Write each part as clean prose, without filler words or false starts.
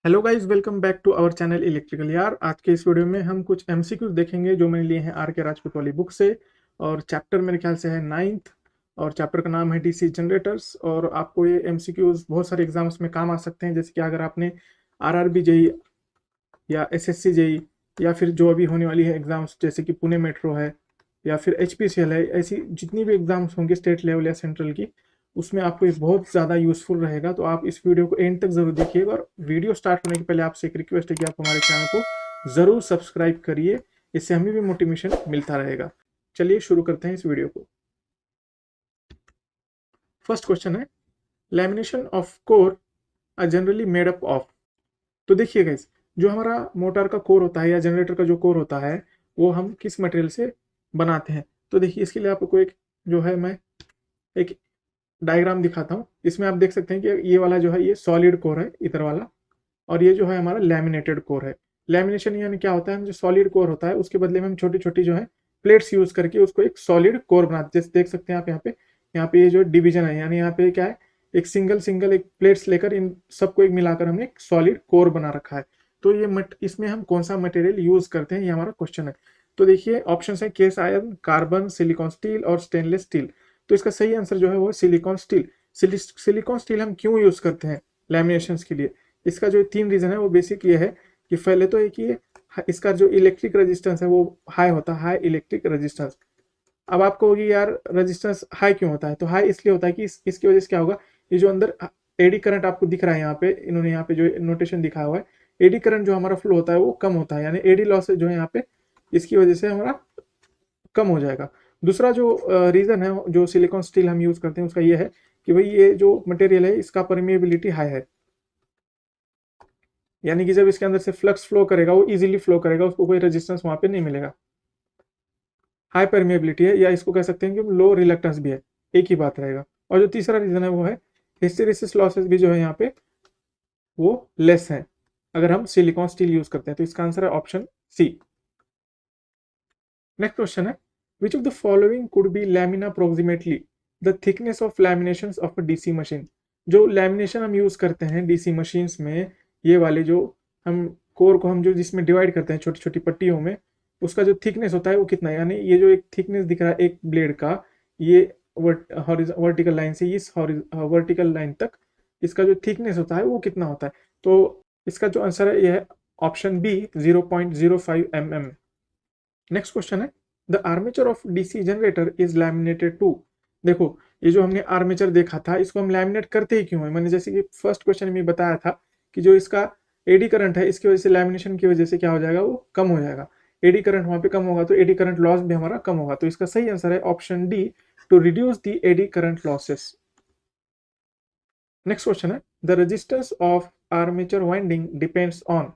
Hello guys, welcome back to our channel electrical यार। आज के इस वीडियो में हम कुछ एमसीक्यूज देखेंगे जो मैंने लिए हैं आर के राजपूत वाली बुक से। और चैप्टर मेरे ख्याल से है 9th और चैप्टर का नाम है डीसी जनरेटर्स। और आपको ये एमसीक्यूज बहुत सारे एग्जाम्स में काम आ सकते हैं, जैसे कि अगर आपने आरआरबी जेई या एसएससी जेई या फिर जो अभी होने वाली है एग्जाम्स जैसे कि पुणे मेट्रो है या फिर एचपीसीएल है, ऐसी जितनी भी एग्जाम्स होंगे स्टेट लेवल या सेंट्रल की, उसमें आपको ये बहुत ज़्यादा यूजफुल रहेगा। तो आप इस वीडियो को एंड तक जरूर देखिएगा। और वीडियो स्टार्ट होने के पहले आपसे एक रिक्वेस्ट है कि आप हमारे चैनल को ज़रूर सब्सक्राइब करिए, इससे हमें भी मोटिवेशन मिलता रहेगा। चलिए शुरू करते हैं इस वीडियो को। फर्स्ट क्वेश्चन है, lamination of core are generally made up of. तो देखिए गाइस, जो हमारा मोटर का कोर होता है या जनरेटर का जो कोर होता है वो हम किस मटेरियल से बनाते हैं। तो देखिए, इसके लिए आपको एक जो है मैं एक डायग्राम दिखाता हूँ। इसमें आप देख सकते हैं कि ये वाला जो है ये सॉलिड कोर है इधर वाला, और ये जो है हमारा लैमिनेटेड कोर है। लैमिनेशन यानी क्या होता है, हम जो सॉलिड कोर होता है उसके बदले में हम छोटी छोटी जो है प्लेट्स यूज करके उसको एक सॉलिड कोर बनाते हैं। जैसे देख सकते हैं आप यहाँ पे ये जो डिवीजन है, यानी यहाँ पे क्या है, एक सिंगल सिंगल एक प्लेट्स लेकर इन सबको एक मिलाकर हमने एक सॉलिड कोर बना रखा है। तो ये इसमें हम कौन सा मटेरियल यूज करते हैं, ये हमारा क्वेश्चन है। तो देखिए ऑप्शन है case iron, carbon, silicon steel और स्टेनलेस स्टील। तो इसका सही आंसर जो है वो सिलिकॉन स्टील। सिलिकॉन स्टील हम क्यों यूज करते हैं लैमिनेशन के लिए, इसका जो 3 रीजन है वो बेसिक ये है कि पहले तो एक ये इसका जो इलेक्ट्रिक रेजिस्टेंस है वो हाई होता है, हाई इलेक्ट्रिक रेजिस्टेंस। अब आपको होगी यार रेजिस्टेंस हाई क्यों होता है, तो हाई इसलिए होता है कि इसकी वजह से क्या होगा, ये जो अंदर एडी करंट आपको दिख रहा है, यहाँ पे इन्होंने यहाँ पे जो नोटेशन दिखाया हुआ है, एडी करंट जो हमारा फ्लो होता है वो कम होता है, यानी एडी लॉस जो है यहाँ पे इसकी वजह से हमारा कम हो जाएगा। दूसरा जो रीजन है जो सिलिकॉन स्टील हम यूज करते हैं उसका ये है कि भाई ये जो मटेरियल है इसका परमिएबिलिटी हाई है, यानी कि जब इसके अंदर से फ्लक्स फ्लो करेगा वो इजीली फ्लो करेगा, उसको कोई रेजिस्टेंस वहां पे नहीं मिलेगा। हाई परमिएबिलिटी है, या इसको कह सकते हैं कि लो रिलक्टेंस भी है, एक ही बात रहेगा। और जो तीसरा रीजन है वो है हिस्टेरिसिस लॉसेस भी जो है यहाँ पे वो लेस है अगर हम सिलिकॉन स्टील यूज करते हैं। तो इसका आंसर है ऑप्शन सी। नेक्स्ट क्वेश्चन है, which of the following could be lamina approximately the thickness of लैमिनेशंस of a DC machine. जो लैमिनेशन हम यूज करते हैं डीसी मशीन्स में, ये वाले जो हम कोर को हम जो जिसमें डिवाइड करते हैं छोटी छोटी पट्टियों में, उसका जो थिकनेस होता है वो कितना है, यानी ये जो एक थिकनेस दिख रहा है एक ब्लेड का, ये वर्टिकल लाइन से इस वर्टिकल लाइन तक इसका जो थिकनेस होता है वो कितना होता है। तो इसका जो आंसर है ये है option B 0.05 mm। Next question है, the armature of DC generator is laminated to. देखो, ये जो हमने आर्मेचर देखा था इसको हम लैमिनेट करते ही क्यों है, मैंने जैसे कि फर्स्ट क्वेश्चन में बताया था कि जो इसका एडी करंट है इसकी वजह से लैमिनेशन की वजह से क्या हो जाएगा, वो कम हो जाएगा। एडी करंट वहां पे कम होगा तो एडी करंट लॉस भी हमारा कम होगा। तो इसका सही आंसर है option D, to reduce the eddy current losses. Next question है, the resistance of armature winding depends on.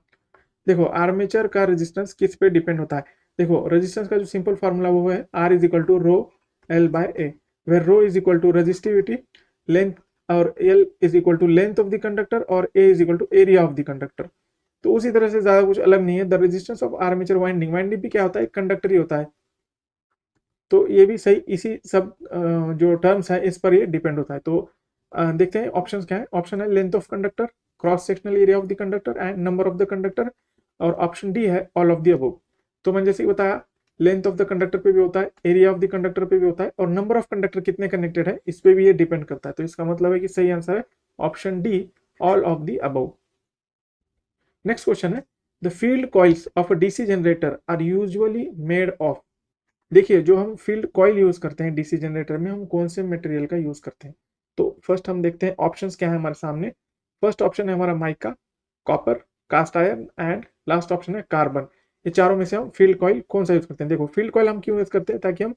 देखो, आर्मेचर का रेजिस्टेंस किस पे डिपेंड होता है। देखो, रेजिस्टेंस का जो सिंपल फार्मूला वो है R is equal to rho L by A, where rho is equal to resistivity, length, और L is equal to length of the conductor, और A is equal to area of the conductor. तो उसी तरह से ज्यादा कुछ अलग नहीं है। The resistance of armature winding, winding भी क्या होता है, कंडक्टर ही होता है। तो ये भी सही, इसी सब जो टर्म्स है इस पर ये डिपेंड होता है। तो देखते हैं ऑप्शंस क्या है। ऑप्शन है length of conductor, cross sectional area of the conductor and number of the conductor, और ऑप्शन डी है ऑल ऑफ द अबव। तो मैंने जैसे बताया, लेंथ ऑफ द कंडक्टर पे भी होता है, एरिया ऑफ द कंडक्टर पे भी होता है, और नंबर ऑफ कंडक्टर कितने कनेक्टेड है इस पे भी ये डिपेंड करता है। तो इसका मतलब है कि सही आंसर है option D, all of the above. Next question है, the field coils of a DC generator are usually made of. देखिए, जो हम फील्ड कॉइल यूज करते हैं डीसी जनरेटर में, हम कौन से मटेरियल का यूज करते हैं। तो फर्स्ट हम देखते हैं ऑप्शंस क्या है हमारे सामने। फर्स्ट ऑप्शन है हमारा mica, copper, cast iron and last option है कार्बन। ये चारों में से हम फील्ड कॉइल कौन सा यूज करते हैं। देखो, फील्ड कॉइल हम क्यों यूज करते हैं, ताकि हम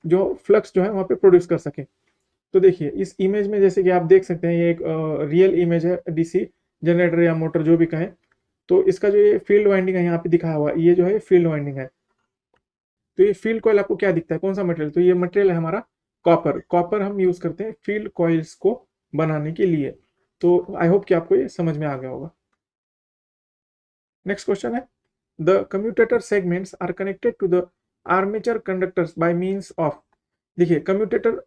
जो फ्लक्स जो है वहां पे प्रोड्यूस कर सके। तो देखिए इस इमेज में जैसे कि आप देख सकते हैं, ये एक रियल इमेज है डीसी जनरेटर या मोटर जो भी कहें। तो इसका जो ये फील्ड वाइंडिंग है यहाँ पे दिखाया हुआ है, ये जो है फील्ड वाइंडिंग है। तो ये फील्ड कॉइल आपको क्या दिखता है, कौन सा मटेरियल, तो ये मटेरियल है हमारा कॉपर। कॉपर हम यूज करते हैं फील्ड कॉइल्स को बनाने के लिए। तो आई होप कि आपको ये समझ में आ गया होगा। नेक्स्ट क्वेश्चन है, the commutator segments are connected to the armature conductors by means of. देखिए, कम्यूटेटर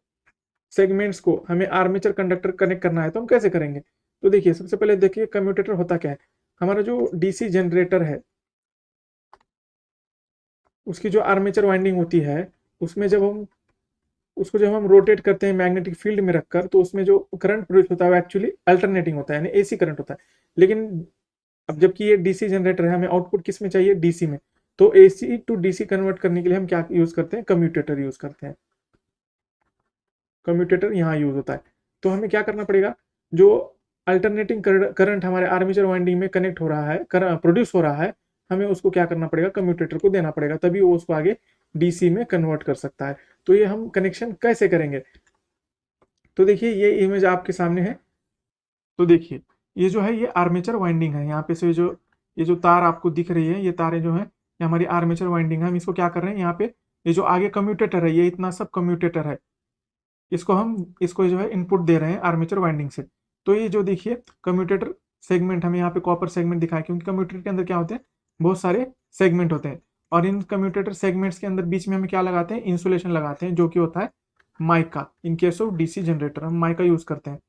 सेगमेंट्स को हमें आर्मेचर कंडक्टर कनेक्ट करना है तो हम कैसे करेंगे। तो देखिए, सबसे पहले देखिए कम्यूटेटर होता क्या है। हमारा जो डीसी जनरेटर है उसकी जो आर्मेचर वाइंडिंग होती है उसमें जब हम रोटेट करते हैं मैग्नेटिक फील्ड में रखकर, तो उसमें जो करंट प्रोड्यूस होता है वो एक्चुअली अल्टरनेटिंग होता है, यानी एसी करंट होता है। लेकिन अब जबकि ये डीसी जनरेटर है, हमें आउटपुट किस में चाहिए, डीसी में। तो एसी टू डीसी कन्वर्ट करने के लिए हम क्या यूज करते हैं, कम्यूटेटर यूज करते हैं। कम्यूटेटर यहाँ यूज होता है। तो हमें क्या करना पड़ेगा, जो अल्टरनेटिंग करंट हमारे आर्मेचर वाइंडिंग में कनेक्ट हो रहा है, प्रोड्यूस हो रहा है, हमें उसको क्या करना पड़ेगा, कम्यूटेटर को देना पड़ेगा, तभी वो उसको आगे डीसी में कन्वर्ट कर सकता है। तो ये हम कनेक्शन कैसे करेंगे, तो देखिए ये इमेज आपके सामने है। तो देखिए ये जो है ये आर्मेचर वाइंडिंग है, यहाँ पे से जो ये जो तार आपको दिख रही है, ये तारें जो है ये हमारी आर्मेचर वाइंडिंग है। हम इसको क्या कर रहे हैं, यहाँ पे ये जो आगे कम्यूटेटर है, ये इतना सब कम्यूटेटर है, इसको जो है इनपुट दे रहे हैं आर्मेचर वाइंडिंग से। तो ये जो देखिए कम्यूटेटर सेगमेंट, हमें यहाँ पे कॉपर सेगमेंट दिखा है, क्योंकि कम्यूटेटर के अंदर क्या होते हैं, बहुत सारे सेगमेंट होते हैं। और इन कम्यूटेटर सेगमेंट्स के अंदर बीच में हमें क्या लगाते हैं, इंसुलेशन लगाते हैं, जो कि होता है mica. In case of DC generator हम माइका यूज करते हैं।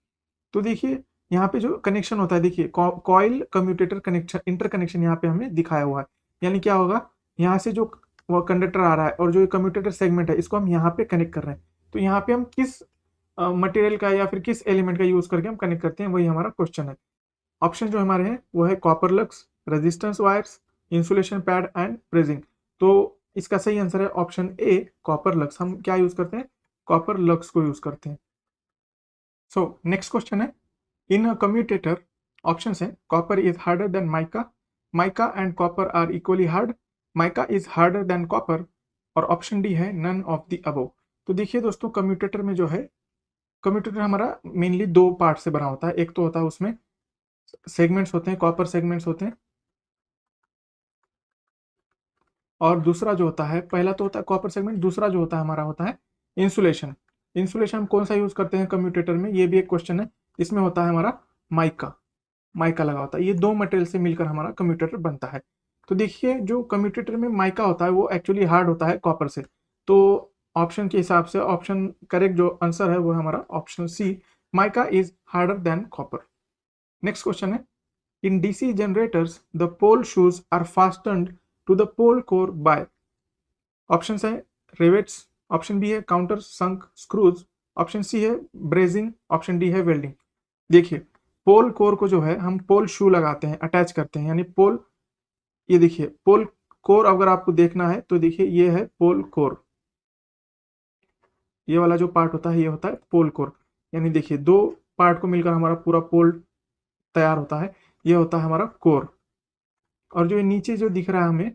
तो देखिए यहाँ पे जो कनेक्शन होता है, देखिए कॉइल कम्यूटेटर कनेक्शन इंटरकनेक्शन यहाँ पे हमें दिखाया हुआ है। यानी क्या होगा, यहाँ से जो वो कंडक्टर आ रहा है और जो कम्यूटेटर सेगमेंट है, इसको हम यहाँ पे कनेक्ट कर रहे हैं। तो यहाँ पे हम किस मटेरियल का या फिर किस एलिमेंट का यूज करके हम कनेक्ट करते हैं, वही हमारा क्वेश्चन है। ऑप्शन जो हमारे हैं वो है copper lugs, resistance wires, insulation pad and brazing. तो इसका सही आंसर है ऑप्शन ए, कॉपर लक्स। हम क्या यूज करते हैं, कॉपर लक्स को यूज करते हैं। सो नेक्स्ट क्वेश्चन है, इन अ कम्यूटेटर ऑप्शन है copper is harder than mica, mica and copper are equally hard, mica is harder than copper, और ऑप्शन डी है नन ऑफ द अबव। तो देखिए दोस्तों, कम्यूटेटर में जो है, कम्यूटेटर हमारा मेनली दो पार्ट से बना होता है। एक तो होता है उसमें सेगमेंट्स होते हैं, कॉपर सेगमेंट्स होते हैं, और दूसरा जो होता है, पहला तो होता है कॉपर सेगमेंट, दूसरा जो होता है हमारा होता है इंसुलेशन। इंसुलेशन हम कौन सा यूज करते हैं कम्यूटेटर में, ये भी एक क्वेश्चन है। इसमें होता है हमारा माइका, माइका लगा होता है। ये दो मटेरियल से मिलकर हमारा कम्यूटेटर बनता है। तो देखिए जो कम्यूटेटर में माइका होता है वो एक्चुअली हार्ड होता है कॉपर से। तो ऑप्शन के हिसाब से ऑप्शन करेक्ट जो आंसर है वो है हमारा option C, mica is harder than copper. Next question है, in DC generators the pole shoes are fastened to the pole core by. Option है रिवेट्स, ऑप्शन बी है countersunk screws, option C है brazing, option D है welding. देखिए pole core को जो है हम पोल शू लगाते हैं, अटैच करते हैं, यानी पोल, ये देखिए पोल कोर अगर आपको देखना है तो देखिए ये है पोल कोर, ये वाला जो पार्ट होता है ये होता है पोल कोर। यानी देखिए दो पार्ट को मिलकर हमारा पूरा पोल तैयार होता है, ये होता है हमारा कोर। और जो ये नीचे जो दिख रहा है हमें,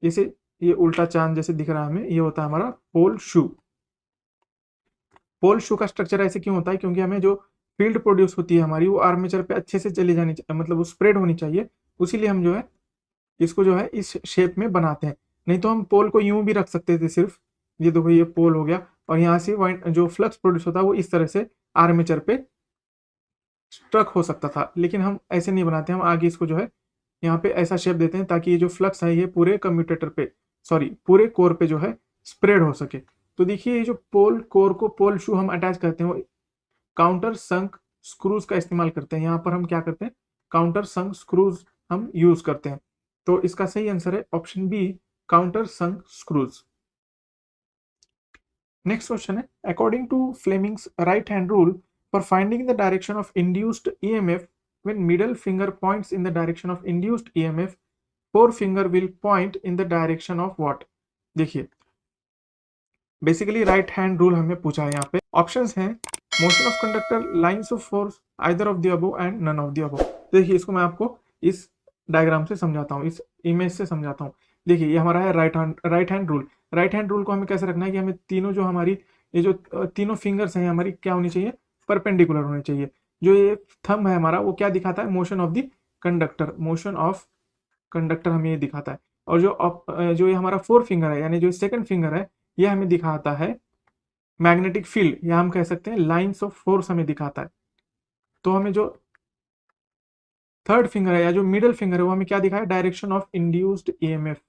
जैसे ये उल्टा चांद जैसे दिख रहा है हमें, ये होता है हमारा पोल शू। पोल शू का स्ट्रक्चर ऐसे क्यों होता है, क्योंकि हमें जो फील्ड प्रोड्यूस होती है हमारी वो आर्मेचर पे अच्छे से चली जानी चाहिए, मतलब वो स्प्रेड होनी चाहिए। उसीलिए हम जो है इसको जो है इस शेप में बनाते हैं। नहीं तो हम पोल को यूं भी रख सकते थे सिर्फ, ये देखो ये पोल हो गया, और यहाँ से जो फ्लक्स प्रोड्यूस होता है वो इस तरह से आर्मेचर पे स्ट्रक हो सकता था। लेकिन हम ऐसे नहीं बनाते, हम आगे इसको जो है यहाँ पे ऐसा शेप देते हैं ताकि ये जो फ्लक्स है ये पूरे कम्यूटेटर पे, सॉरी पूरे कोर पे जो है स्प्रेड हो सके। तो देखिए ये जो पोल कोर को पोल शू हम अटैच करते हैं वो काउंटर संक स्क्रूज का इस्तेमाल करते हैं। यहाँ पर हम क्या करते हैं, काउंटर संक स्क्रूज हम यूज करते हैं। तो इसका सही आंसर है option B, countersunk screws. Next question है, according to Fleming's right hand rule for finding the direction of induced EMF when middle finger points in the direction of induced EMF, forefinger will point in the direction of what। देखिए basically right hand rule हमें पूछा है। यहाँ पे options हैं motion of conductor, lines of force, either of the above and none of the above. देखिए इसको मैं आपको इस डायग्राम से समझाता हूँ, इस इमेज से समझाता हूँ। देखिए ये हमारा है right hand rule. Right hand rule को हमें कैसे रखना है कि हमें तीनों जो हमारी ये जो तीनों फिंगर्स हैं हमारी क्या होनी चाहिए, परपेंडिकुलर होनी चाहिए। जो ये थंब है हमारा वो क्या दिखाता है, motion of the conductor, motion of conductor हमें ये दिखाता है। और जो ये हमारा फोर फिंगर है, यानी जो सेकंड फिंगर है, ये हमें दिखाता है मैग्नेटिक फील्ड, या हम कह सकते हैं लाइंस ऑफ फोर्स हमें दिखाता है। तो हमें जो थर्ड फिंगर है या जो मिडिल फिंगर है वो हमें क्या दिखाया, direction of induced EMF,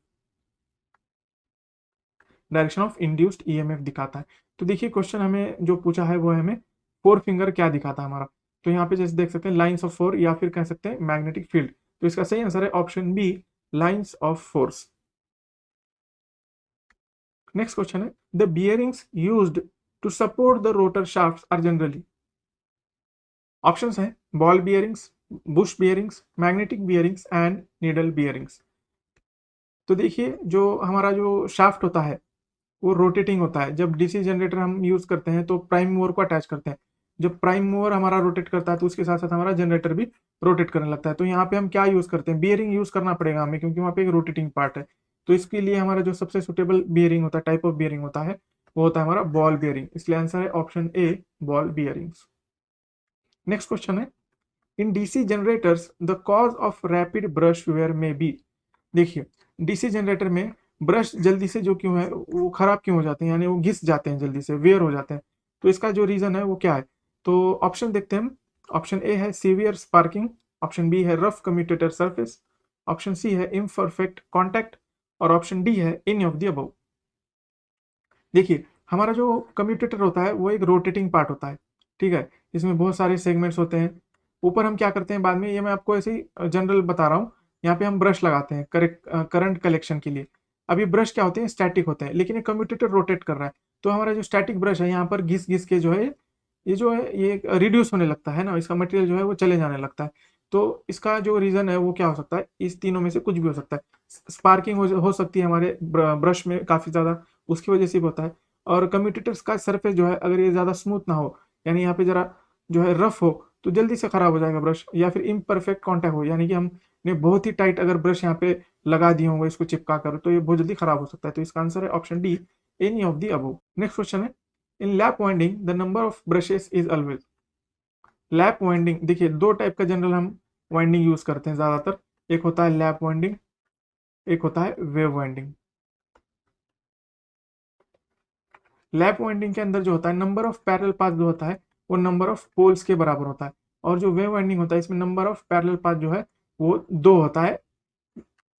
direction of induced EMF दिखाता है। तो देखिए क्वेश्चन हमें जो पूछा है वो है हमें फोर फिंगर क्या दिखाता है हमारा। तो यहाँ पे जैसे देख सकते हैं लाइन्स ऑफ फोर्स या फिर कह सकते हैं मैग्नेटिक फील्ड। तो इसका सही आंसर है option B, lines of force. Next question है, the bearings used to support the rotor shafts are generally. Options हैं ball bearings, bush bearings, magnetic bearings and needle bearings. तो देखिए जो हमारा जो शाफ्ट होता है वो रोटेटिंग होता है। जब डीसी जनरेटर हम यूज करते हैं तो प्राइम मूवर को अटैच करते हैं। जब प्राइम मूवर हमारा रोटेट करता है तो उसके साथ साथ हमारा जनरेटर भी रोटेट करने लगता है। तो यहाँ पे हम क्या यूज करते हैं, बियरिंग यूज करना पड़ेगा हमें, क्योंकि वहाँ पे एक रोटेटिंग पार्ट है। तो इसके लिए हमारा जो सबसे सुटेबल बियरिंग होता है, टाइप ऑफ बियरिंग होता है, वो होता है हमारा बॉल बियरिंग। इसलिए आंसर है option A, ball bearings. Next question है, in DC generators the cause of rapid brush wear maybe. देखिए डीसी जनरेटर में ब्रश जल्दी से जो क्यों है वो खराब क्यों हो जाते हैं, यानी वो घिस जाते हैं, जल्दी से वेयर हो जाते हैं। तो इसका जो रीजन है वो क्या है, तो ऑप्शन देखते हैं हम। ऑप्शन ए है सीवियर स्पार्किंग, ऑप्शन बी है rough commutator surface, option C है इम्परफेक्ट कॉन्टैक्ट, और ऑप्शन डी है एनी ऑफ द अबव। देखिए हमारा जो कम्यूटेटर होता है वो एक रोटेटिंग पार्ट होता है, ठीक है। इसमें बहुत सारे सेगमेंट्स होते हैं। ऊपर हम क्या करते हैं बाद में, ये मैं आपको ऐसे ही जनरल बता रहा हूँ। यहाँ पे हम ब्रश लगाते हैं करंट कलेक्शन के लिए। अभी ब्रश क्या होते हैं, स्टैटिक होते हैं, लेकिन ये कम्यूटेटर रोटेट कर रहा है। तो हमारा जो स्टैटिक ब्रश है यहाँ पर घिस घिस के जो है ये जो है ये रिड्यूस होने लगता है ना, इसका मटेरियल जो है वो चले जाने लगता है। तो इसका जो रीजन है वो क्या हो सकता है, इस तीनों में से कुछ भी हो सकता है। स्पार्किंग हो सकती है हमारे ब्रश में काफी ज्यादा, उसकी वजह से भी होता है। और कम्यूटेटर्स का सरफेस जो है अगर ये ज़्यादा स्मूथ ना हो, यानी यहाँ पे ज़रा जो है रफ हो, तो जल्दी से ख़राब हो जाएगा ब्रश। या फिर इम्परफेक्ट कॉन्टैक्ट हो, यानी कि हमने बहुत ही टाइट अगर ब्रश यहाँ पे लगा दिए होंगे इसको चिपका कर, तो ये बहुत जल्दी ख़राब हो सकता है। तो इसका आंसर है option D, any of the above. Next question है, in lap winding the number of brushes is always. Lap winding देखिए दो टाइप का जनरल हम वाइंडिंग यूज़ करते हैं ज़्यादातर। एक होता है लैप वाइंडिंग, एक होता है वेव वाइंडिंग। लैप वाइंडिंग के अंदर जो होता है नंबर ऑफ पैरेलल पाथ जो होता है वो नंबर ऑफ पोल्स के बराबर होता है। और जो वेव वाइंडिंग होता है इसमें नंबर ऑफ पैरेलल पाथ जो है वो दो होता है।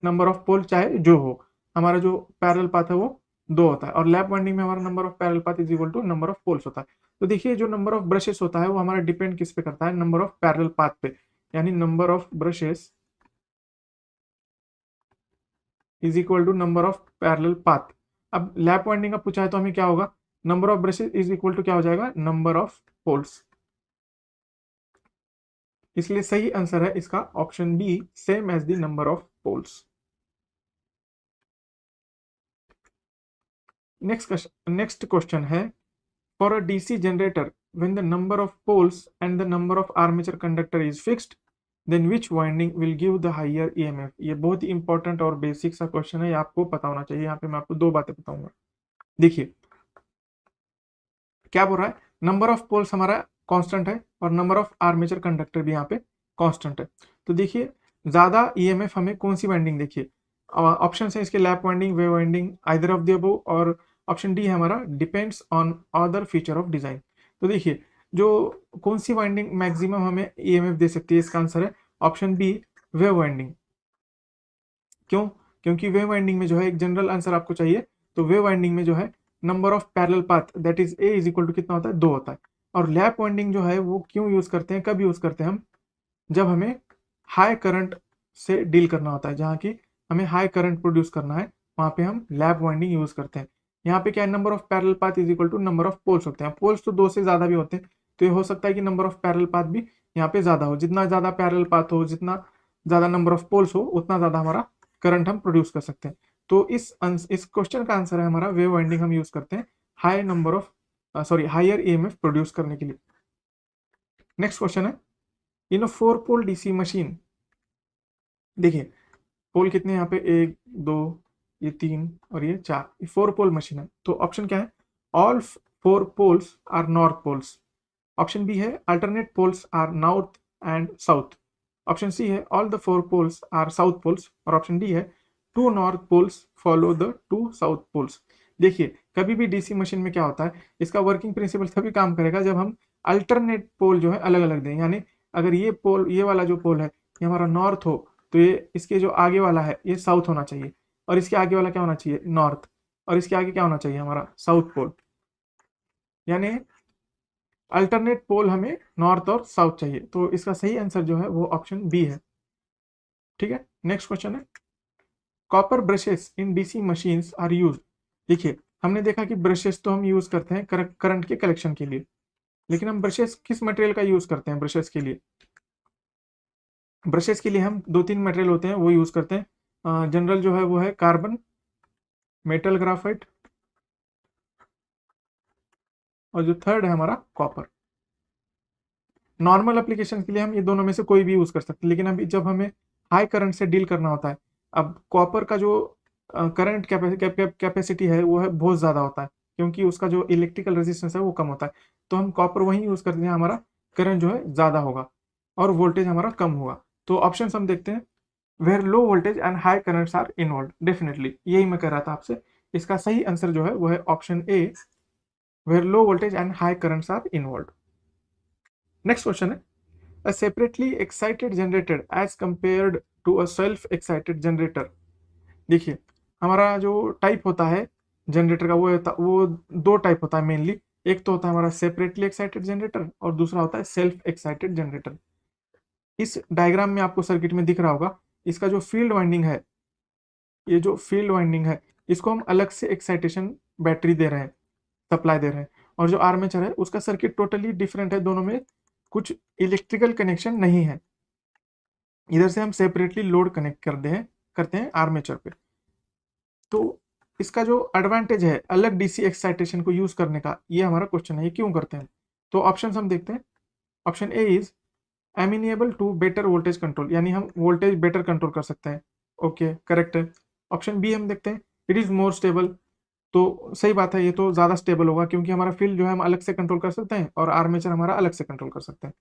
नंबर ऑफ पोल चाहे जो हो, हमारा जो पैरेलल पाथ है वो दो होता है। और लैप वाइंडिंग में हमारा number of parallel path is equal to number of poles होता है। तो देखिए जो नंबर ऑफ ब्रशेस होता है वो हमारा डिपेंड किस पे करता है, नंबर ऑफ पैरेलल पाथ पे। यानी number of brushes is equal to number of parallel path. अब लैप वाइंडिंग का पूछा है तो हमें क्या होगा, number of brushes is equal to क्या हो जाएगा, नंबर ऑफ पोल्स। इसलिए सही आंसर है इसका option B, same as the number of poles. Next question है, for a DC generator when the number of poles and the number of armature conductor is fixed then which winding will give the higher EMF. ये बहुत ही important और basic सा question है, ये आपको पता होना चाहिए। यहाँ पे मैं आपको दो बातें बताऊंगा। देखिए क्या बोल रहा है, नंबर ऑफ पोल्स हमारा कांस्टेंट है और नंबर ऑफ आर्मेचर कंडक्टर भी यहाँ पे कांस्टेंट है। तो देखिए ज्यादा ईएमएफ हमें कौन सी वाइंडिंग, देखिए ऑप्शन है इसके lap winding, wave winding, either of the above, और ऑप्शन डी है हमारा depends on other feature of design. तो देखिए जो कौन सी वाइंडिंग मैक्सिमम हमें ईएमएफ दे सकती है, इसका आंसर है ऑप्शन बी, वेव वाइंडिंग। क्यों, क्योंकि वेव वाइंडिंग में जो है एक जनरल आंसर आपको चाहिए, तो वेव वाइंडिंग में जो है number of parallel path that is a is equal to कितना होता है, दो होता है। और लैप वाइंडिंग जो है वो क्यों यूज करते हैं, कब यूज करते हैं हम, जब हमें हाई करंट से डील करना होता है, जहाँ की हमें हाई करंट प्रोड्यूस करना है, वहां पे हम लैप वाइंडिंग यूज करते हैं। यहाँ पे क्या है, number of parallel path is equal to number of poles होते हैं। पोल्स तो दो से ज्यादा भी होते हैं, तो ये हो सकता है कि नंबर ऑफ पैरेलल पाथ भी यहाँ पे ज्यादा हो। जितना ज्यादा पैरेलल पाथ हो, जितना ज्यादा नंबर ऑफ पोल्स हो, उतना ज्यादा हमारा करंट हम प्रोड्यूस कर सकते हैं। तो इस क्वेश्चन का आंसर है हमारा वेव वाइंडिंग हम यूज करते हैं high number of higher EMF produce करने के लिए। नेक्स्ट क्वेश्चन है, in a 4 pole DC machine, देखिए पोल कितने यहाँ पे, एक दो, ये तीन और ये चार, ये 4 पोल मशीन है। तो ऑप्शन क्या है, all 4 poles are north poles. Option B है alternate poles are north and south. Option C है all the 4 poles are south poles. और ऑप्शन डी है 2 north poles follow the 2 south poles. देखिए कभी भी डीसी मशीन में क्या होता है, इसका वर्किंग प्रिंसिपल तभी काम करेगा जब हम अल्टरनेट पोल जो है अलग अलग दें। यानी अगर ये पोल, ये वाला जो पोल है ये हमारा नॉर्थ हो, तो ये इसके जो आगे वाला है ये साउथ होना चाहिए, और इसके आगे वाला क्या होना चाहिए, नॉर्थ, और इसके आगे क्या होना चाहिए हमारा साउथ पोल। यानी अल्टरनेट पोल हमें नॉर्थ और साउथ चाहिए, तो इसका सही आंसर जो है वो ऑप्शन बी है। ठीक है, नेक्स्ट क्वेश्चन है, copper brushes in DC machines are use. देखिए, हमने देखा कि ब्रशेस तो हम यूज करते हैं करंट के कलेक्शन के लिए, लेकिन हम ब्रशेस किस मटेरियल का यूज करते हैं ब्रशेस के लिए? ब्रशेस के लिए हम दो तीन मटेरियल होते हैं वो यूज करते हैं। जनरल जो है वो है कार्बन, मेटल ग्राफाइट, और जो थर्ड है हमारा कॉपर। नॉर्मल एप्लीकेशन के लिए हम ये दोनों में से कोई भी यूज कर सकते हैं, लेकिन अभी जब हमें हाई करंट से डील करना होता है, अब कॉपर का जो करंट कैपेसिटी है वो है बहुत ज़्यादा होता है, क्योंकि उसका जो इलेक्ट्रिकल रेजिस्टेंस है वो कम होता है। तो हम कॉपर वही यूज़ करते हैं, हमारा करंट जो है ज़्यादा होगा और वोल्टेज हमारा कम होगा। तो ऑप्शन हम देखते हैं, where low voltage and high currents are involve. Definitely यही मैं कह रहा था आपसे, इसका सही आंसर जो है वो है option A, where low voltage and high currents are involve. Next question है, a separately excited generator as compared to a self excited generator। देखिए, हमारा जो टाइप होता है जनरेटर का वो दो टाइप होता है मेनली। एक तो होता है हमारा सेपरेटली एक्साइटेड जनरेटर और दूसरा होता है सेल्फ एक्साइटेड जनरेटर। इस डायग्राम में आपको सर्किट में दिख रहा होगा, इसका जो फील्ड वाइंडिंग है, ये जो फील्ड वाइंडिंग है इसको हम अलग से एक्साइटेशन बैटरी दे रहे हैं, सप्लाई दे रहे हैं, और जो आर्मेचर है उसका सर्किट टोटली डिफरेंट है, दोनों में कुछ इलेक्ट्रिकल कनेक्शन नहीं है। इधर से हम सेपरेटली लोड कनेक्ट करते हैं आर्मेचर पे। तो इसका जो एडवांटेज है अलग डीसी एक्साइटेशन को यूज करने का, ये हमारा क्वेश्चन है, ये क्यों करते हैं? तो ऑप्शन हम देखते हैं, option A is amenable to better voltage control, यानी हम वोल्टेज बेटर कंट्रोल कर सकते हैं। ओके, करेक्ट है। ऑप्शन बी हम देखते हैं, इट इज मोर स्टेबल। तो सही बात है, ये तो ज़्यादा स्टेबल होगा, क्योंकि हमारा फील्ड जो है हम अलग से कंट्रोल कर सकते हैं और आर्मेचर हमारा अलग से कंट्रोल कर सकते हैं।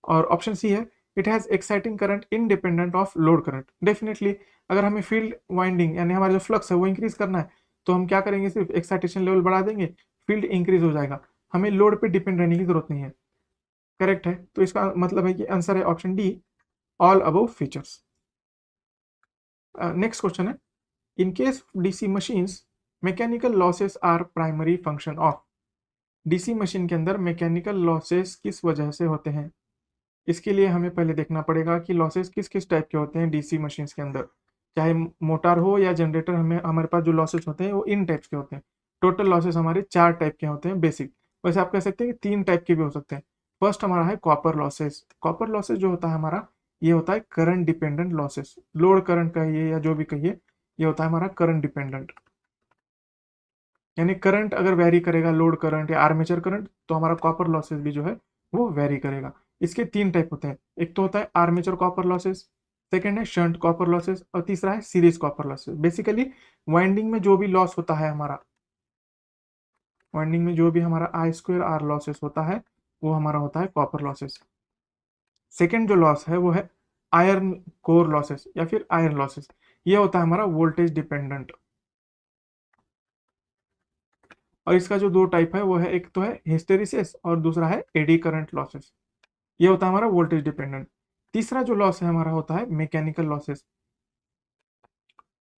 और ऑप्शन सी है, it has exciting current independent of load current. Definitely अगर हमें फील्ड वाइंडिंग यानी हमारा जो फ्लक्स है वो इंक्रीज करना है, तो हम क्या करेंगे, सिर्फ एक्साइटेशन लेवल बढ़ा देंगे, फील्ड इंक्रीज हो जाएगा, हमें लोड पे डिपेंड रहने की जरूरत नहीं है। करेक्ट है, तो इसका मतलब है कि आंसर है option D, all above features. Next question है, in case DC machines mechanical losses are primary function of. DC machine के अंदर मैकेनिकल लॉसेस किस वजह से होते हैं? इसके लिए हमें पहले देखना पड़ेगा कि लॉसेस किस किस टाइप के होते हैं डीसी मशीन्स के अंदर। चाहे मोटर हो या जनरेटर, हमें हमारे पास जो लॉसेस होते हैं वो इन टाइप्स के होते हैं। टोटल लॉसेस हमारे 4 टाइप के होते हैं बेसिक। वैसे आप कह सकते हैं कि 3 टाइप के भी हो सकते हैं। फर्स्ट हमारा है कॉपर लॉसेस। कॉपर लॉसेस जो होता है हमारा, ये होता है current dependent losses. Load current कहिए या जो भी कहिए, ये होता है हमारा करंट डिपेंडेंट, यानी करंट अगर वेरी करेगा, लोड करंट या आर्मेचर करंट, तो हमारा कॉपर लॉसेस भी जो है वो वेरी करेगा। इसके 3 टाइप होते हैं, एक तो होता है आर्मेचर कॉपर लॉसेस, सेकेंड है शंट कॉपर लॉसेस, और तीसरा है series copper losses. Basically winding में जो भी लॉस होता है हमारा, वाइंडिंग में जो भी हमारा आई स्क्वायर आर लॉसेस होता है वो हमारा होता है कॉपर लॉसेस। सेकेंड जो लॉस है वो है आयरन कोर लॉसेस या फिर आयरन लॉसेस, ये होता है हमारा वोल्टेज डिपेंडेंट। और इसका जो 2 टाइप है वो है, एक तो है हिस्टेरिसिस और दूसरा है एडी करंट लॉसेस, ये होता है हमारा वोल्टेज डिपेंडेंट। तीसरा जो लॉस है हमारा होता है मैकेनिकल लॉसेस।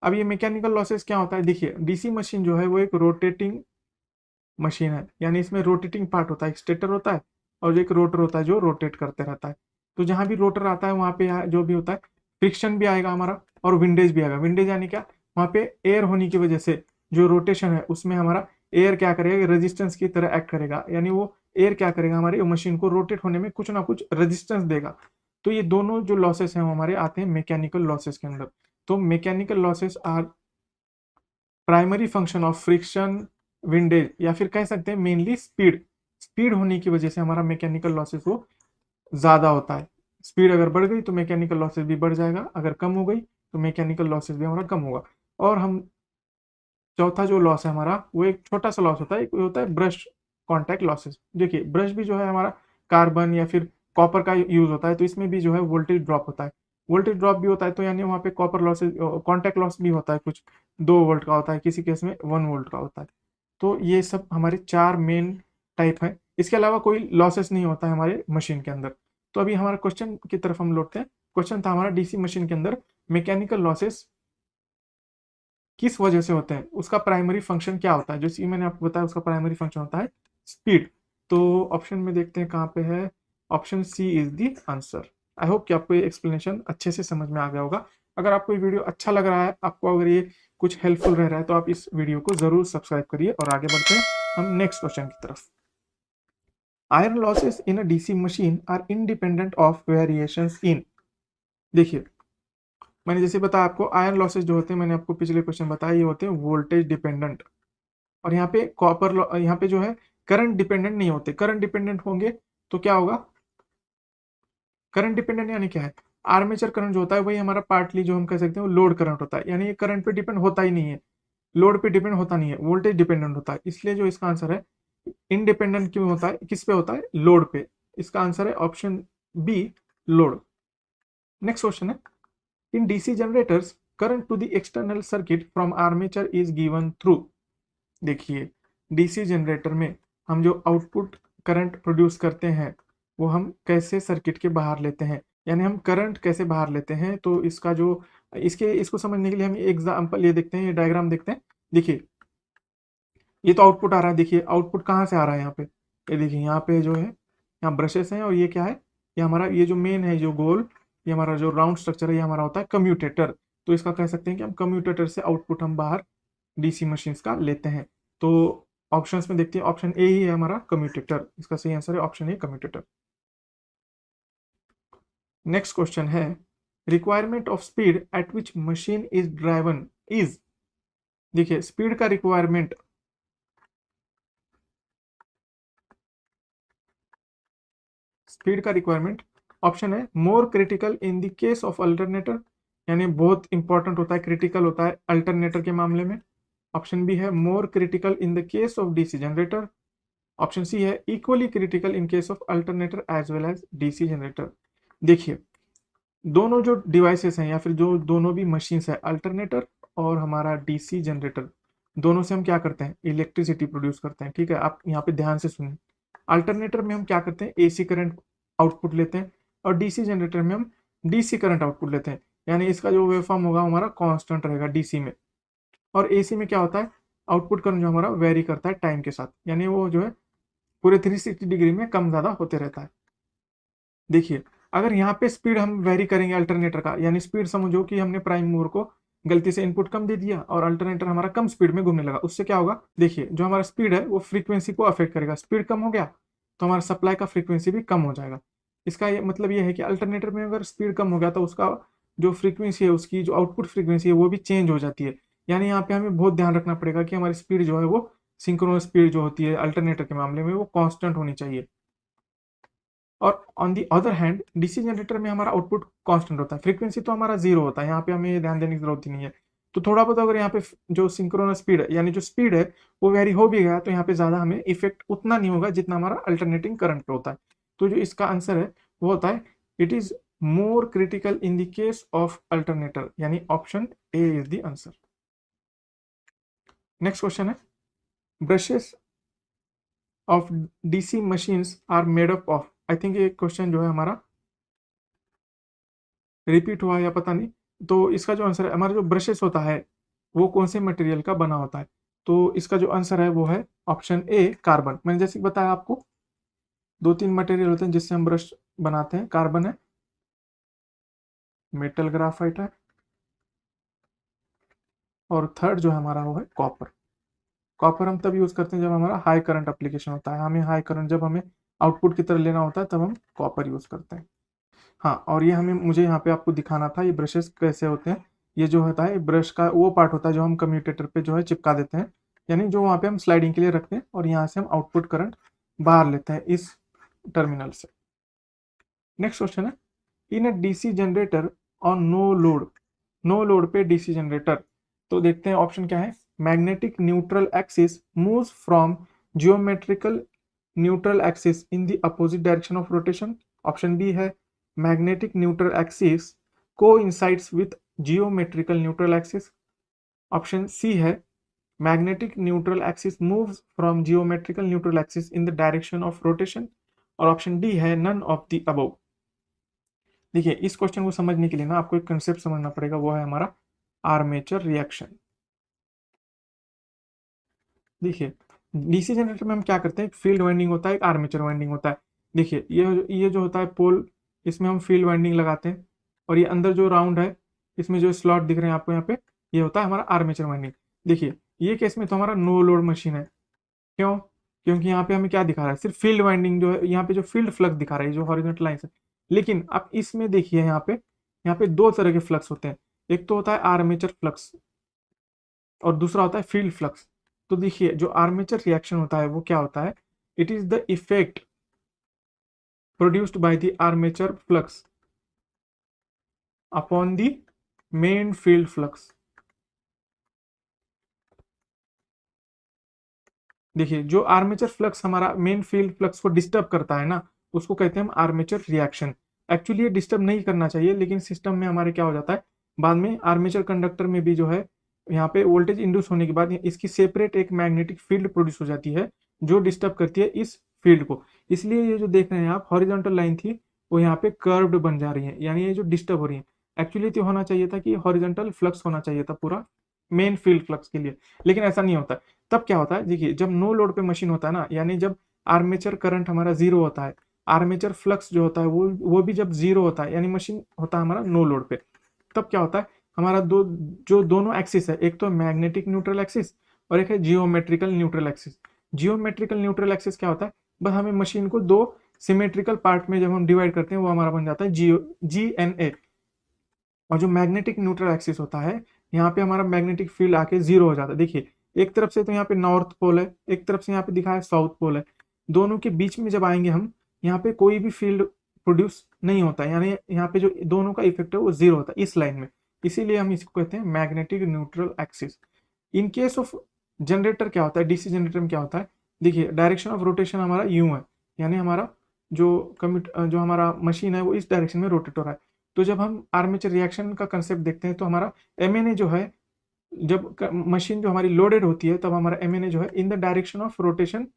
अब ये मैकेनिकल लॉसेस क्या होता है, देखिए डीसी मशीन जो है वो एक रोटेटिंग मशीन है, यानी इसमें रोटेटिंग पार्ट होता है, एक स्टेटर होता है और एक रोटर होता है जो रोटेट करते रहता है। तो जहां भी रोटर आता है वहां पे जो भी होता है फ्रिक्शन भी आएगा हमारा और विंडेज भी आएगा। विंडेज यानी क्या, वहां पे एयर होने की वजह से जो रोटेशन है उसमें हमारा एयर क्या करेगा, रेजिस्टेंस की तरह एक्ट करेगा, यानी वो एयर क्या करेगा, हमारी मशीन को रोटेट होने में कुछ ना कुछ रेजिस्टेंस देगा। तो ये दोनों जो लॉसेस हैं वो हमारे आते हैं मैकेनिकल लॉसेस के अंदर। तो mechanical losses are primary function of friction, windage, या फिर कह सकते हैं मेनली स्पीड। स्पीड होने की वजह से हमारा मैकेनिकल लॉसेस वो ज़्यादा होता है। स्पीड अगर बढ़ गई तो मैकेनिकल लॉसेस भी बढ़ जाएगा, अगर कम हो गई तो मैकेनिकल लॉसेस भी हमारा कम होगा। और हम चौथा जो लॉस है हमारा वो एक छोटा सा लॉस होता है, एक होता है ब्रश कॉन्टैक्ट लॉसेस। देखिए ब्रश भी जो है हमारा कार्बन या फिर कॉपर का यूज होता है, तो इसमें भी जो है वोल्टेज ड्रॉप होता है। वोल्टेज ड्रॉप भी होता है तो यानी वहाँ पे कॉपर लॉसेज, कॉन्टैक्ट लॉस भी होता है, कुछ 2 वोल्ट का होता है, किसी केस में 1 वोल्ट का होता है। तो ये सब हमारे 4 मेन टाइप हैं, इसके अलावा कोई लॉसेस नहीं होता है हमारे मशीन के अंदर। तो अभी हमारा क्वेश्चन की तरफ हम लौटते हैं। क्वेश्चन था हमारा, डीसी मशीन के अंदर मैकेनिकल लॉसेस किस वजह से होते हैं, उसका प्राइमरी फंक्शन क्या होता है? जैसे मैंने आपको बताया उसका प्राइमरी फंक्शन होता है स्पीड। तो ऑप्शन में देखते हैं कहाँ पे है, option C is the answer. I hope कि आपको ये एक्सप्लेनेशन अच्छे से समझ में आ गया होगा। अगर आपको ये वीडियो अच्छा लग रहा है, आपको अगर ये कुछ हेल्पफुल रह रहा है, तो आप इस वीडियो को जरूर सब्सक्राइब करिए। और आगे बढ़ते हैं हम नेक्स्ट क्वेश्चन की तरफ। Iron losses in a DC machine are independent of variations in. देखिए, मैंने जैसे बताया आपको, आयरन लॉसेस जो होते हैं, मैंने आपको पिछले क्वेश्चन बताया, ये होते हैं वोल्टेज डिपेंडेंट। और यहाँ पे यहाँ पे जो है करंट डिपेंडेंट नहीं होते। करंट डिपेंडेंट होंगे तो क्या होगा, करंट डिपेंडेंट यानी क्या है, आर्मेचर करंट जो होता है वही हमारा पार्टली जो हम कह सकते हैं वो लोड करंट होता है, यानी ये करंट पे डिपेंड होता ही नहीं है, लोड पे डिपेंड होता नहीं है, वोल्टेज डिपेंडेंट होता है। इसलिए जो इसका आंसर है इनडिपेंडेंट क्यों होता है, किस पे होता है, लोड पे। इसका आंसर है option B, load. Next question है, in DC generators current to the external circuit from armature is given through. देखिए, डीसी जनरेटर में हम जो आउटपुट करंट प्रोड्यूस करते हैं वो हम कैसे सर्किट के बाहर लेते हैं, यानी हम करंट कैसे बाहर लेते हैं। तो इसका जो इसको समझने के लिए हम एग्जांपल ये देखते हैं, ये डायग्राम देखते हैं। देखिए, ये तो आउटपुट आ रहा है। देखिए आउटपुट कहाँ से आ रहा है, यहाँ पे ये देखिए, यहाँ पे जो है, यहाँ ब्रशेस हैं, और ये क्या है, ये हमारा ये जो मेन है जो गोल, ये हमारा जो राउंड स्ट्रक्चर है, ये हमारा होता है कम्यूटेटर। तो इसका कह सकते हैं कि हम कम्यूटेटर से आउटपुट हम बाहर डीसी मशीन्स का लेते हैं। तो ऑप्शंस में देखते हैं, ऑप्शन ए ही है हमारा कम्यूटेटर, इसका सही आंसर है option A, commutator. Next question है, requirement of speed at which machine is driven is. देखिए, स्पीड का रिक्वायरमेंट, स्पीड का रिक्वायरमेंट ऑप्शन है more critical in the case of alternator, यानी बहुत इंपॉर्टेंट होता है, क्रिटिकल होता है अल्टरनेटर के मामले में। ऑप्शन बी है more critical in the case of DC generator. Option C है equally critical in case of alternator as well as DC generator. देखिए, दोनों जो डिवाइसेस हैं या फिर जो दोनों भी मशीन्स है, अल्टरनेटर और हमारा डीसी जनरेटर, दोनों से हम क्या करते हैं, इलेक्ट्रिसिटी प्रोड्यूस करते हैं। ठीक है, आप यहाँ पे ध्यान से सुनिए। अल्टरनेटर में हम क्या करते हैं, एसी करंट आउटपुट लेते हैं, और डीसी जनरेटर में हम डीसी करंट आउटपुट लेते हैं। यानी इसका जो वेवफॉर्म होगा हमारा कांस्टेंट रहेगा डीसी में, और एसी में क्या होता है, आउटपुट करंट जो हमारा वेरी करता है टाइम के साथ, यानी वो जो है पूरे 360 डिग्री में कम ज़्यादा होते रहता है। देखिए, अगर यहाँ पे स्पीड हम वेरी करेंगे अल्टरनेटर का, यानी स्पीड समझो कि हमने प्राइम मूवर को गलती से इनपुट कम दे दिया और अल्टरनेटर हमारा कम स्पीड में घूमने लगा, उससे क्या होगा, देखिए जो हमारा स्पीड है वो फ्रीक्वेंसी को अफेक्ट करेगा। स्पीड कम हो गया तो हमारा सप्लाई का फ्रीक्वेंसी भी कम हो जाएगा। इसका ये मतलब ये है कि अल्टरनेटर में अगर स्पीड कम हो गया तो उसका जो फ्रीक्वेंसी है, उसकी जो आउटपुट फ्रीक्वेंसी है वो भी चेंज हो जाती है। यानी यहाँ पे हमें बहुत ध्यान रखना पड़ेगा कि हमारी स्पीड जो है वो सिंक्रोनस स्पीड जो होती है अल्टरनेटर के मामले में वो कांस्टेंट होनी चाहिए। और on the other hand DC generator में हमारा आउटपुट कांस्टेंट होता है, फ्रीक्वेंसी तो हमारा जीरो होता है, यहाँ पे हमें ध्यान देने की जरूरत ही नहीं है। तो थोड़ा बहुत अगर यहाँ पे जो सिंक्रोनस स्पीड है, यानी जो स्पीड है वो वेरी हो भी गया, तो यहाँ पे ज़्यादा हमें इफेक्ट उतना नहीं होगा जितना हमारा अल्टरनेटिंग करंट पे होता है। तो जो इसका आंसर है वो होता है, it is more critical in the case of alternator, यानी option A is the answer. Next question है, brushes of DC machines are made up of. I think ये क्वेश्चन जो है हमारा रिपीट हुआ या पता नहीं। तो इसका जो आंसर है, हमारा जो ब्रशेस होता है वो कौन से मटेरियल का बना होता है। तो इसका जो आंसर है वो है ऑप्शन ए, कार्बन। मैंने जैसे बताया आपको, दो तीन मटेरियल होते हैं जिससे हम ब्रश बनाते हैं, कार्बन है, मेटल ग्राफाइट है, और थर्ड जो है हमारा वो है कॉपर। कॉपर हम तब यूज करते हैं जब हमारा हाई करंट एप्लीकेशन होता है, हमें हाई करंट जब हमें आउटपुट की तरह लेना होता है तब हम कॉपर यूज करते हैं। हाँ, और ये हमें मुझे यहाँ पे आपको दिखाना था ये ब्रशेस कैसे होते हैं। ये जो होता है ब्रश का वो पार्ट होता है जो हम कम्यूटेटर पे जो है चिपका देते हैं, यानी जो वहाँ पे हम स्लाइडिंग के लिए रखते हैं, और यहाँ से हम आउटपुट करंट बाहर लेते हैं इस टर्मिनल से। नेक्स्ट क्वेश्चन है, in a DC generator on no load, no load पे डीसी जनरेटर। तो देखते हैं ऑप्शन क्या है, magnetic neutral axis moves from geometrical neutral axis in the opposite direction of rotation. Option B है magnetic neutral axis coincides with geometrical neutral axis। Option C है magnetic neutral axis moves from geometrical neutral axis in the direction of rotation. और option D है none of the above. देखिए, इस question को समझने के लिए ना आपको एक कंसेप्ट समझना पड़ेगा, वो है हमारा आर्मेचर रिएक्शन। देखिए, डीसी जनरेटर में हम क्या करते हैं, एक फील्ड वाइंडिंग होता है, एक आर्मेचर वाइंडिंग होता है। देखिए ये जो होता है पोल, इसमें हम फील्ड वाइंडिंग लगाते हैं, और ये अंदर जो राउंड है इसमें जो स्लॉट दिख रहे हैं आपको यहाँ पे, ये होता है हमारा आर्मेचर वाइंडिंग। देखिए ये केस में तो हमारा नो लोड मशीन है। क्यों? क्योंकि यहाँ पे हमें क्या दिखा रहा है, सिर्फ फील्ड वाइंडिंग जो है, यहाँ पे जो फील्ड फ्लक्स दिखा रहा है जो हॉरिजॉन्टल लाइन है। लेकिन अब इसमें देखिए यहाँ पे दो तरह के फ्लक्स होते हैं, एक तो होता है आर्मेचर फ्लक्स और दूसरा होता है फील्ड फ्लक्स। तो देखिए जो आर्मेचर रिएक्शन होता है वो क्या होता है, it is the effect produced by the armature flux upon the main field flux. देखिए जो आर्मेचर फ्लक्स हमारा मेन फील्ड फ्लक्स को डिस्टर्ब करता है ना, उसको कहते हैं हम आर्मेचर रिएक्शन। एक्चुअली ये डिस्टर्ब नहीं करना चाहिए, लेकिन सिस्टम में हमारे क्या हो जाता है, बाद में आर्मेचर कंडक्टर में भी जो है यहाँ पे वोल्टेज इंड्यूस होने के बाद इसकी सेपरेट एक मैग्नेटिक फील्ड प्रोड्यूस हो जाती है जो डिस्टर्ब करती है इस फील्ड को। इसलिए ये जो देख रहे हैं आप हॉरिजॉन्टल लाइन थी वो यहाँ पे कर्व्ड बन जा रही है, यानी ये जो डिस्टर्ब हो रही है। एक्चुअली तो होना चाहिए था कि हॉरिजॉन्टल फ्लक्स होना चाहिए था पूरा मेन फील्ड फ्लक्स के लिए, लेकिन ऐसा नहीं होता। तब क्या होता है, देखिए जब नो लोड पे मशीन होता है ना, यानी जब आर्मेचर करंट हमारा जीरो होता है, आर्मेचर फ्लक्स जो होता है वो भी जब जीरो होता है, यानी मशीन होता है हमारा नो लोड पे, तब क्या होता है हमारा जो दोनों एक्सिस है, एक तो मैग्नेटिक न्यूट्रल एक्सिस और एक है geometrical neutral axis. Geometrical neutral axis क्या होता है, बस हमें मशीन को दो सिमेट्रिकल पार्ट में जब हम डिवाइड करते हैं वो हमारा बन जाता है GNA। और जो मैग्नेटिक न्यूट्रल एक्सिस होता है, यहाँ पे हमारा मैग्नेटिक फील्ड आके जीरो हो जाता है। देखिए एक तरफ से तो यहाँ पे नॉर्थ पोल है, एक तरफ से यहाँ पे दिखा है साउथ पोल है, दोनों के बीच में जब आएंगे हम, यहाँ पे कोई भी फील्ड प्रोड्यूस नहीं होता है, यानी यहाँ पे जो दोनों का इफेक्ट है वो जीरो होता है इस लाइन में। इसीलिए हम इसको कहते हैं magnetic neutral axis. In case of generator क्या होता है, डीसी जनरेटर में क्या होता है, देखिए डायरेक्शन ऑफ रोटेशन हमारा यूं है, यानी हमारा जो हमारा मशीन है वो इस डायरेक्शन में रोटेट हो रहा है। तो जब हम आर्मेचर रिएक्शन का कंसेप्ट देखते हैं तो हमारा एमएनए जो है, जब मशीन जो हमारी लोडेड होती है तब हमारा एमएनए जो है इन the direction of rotation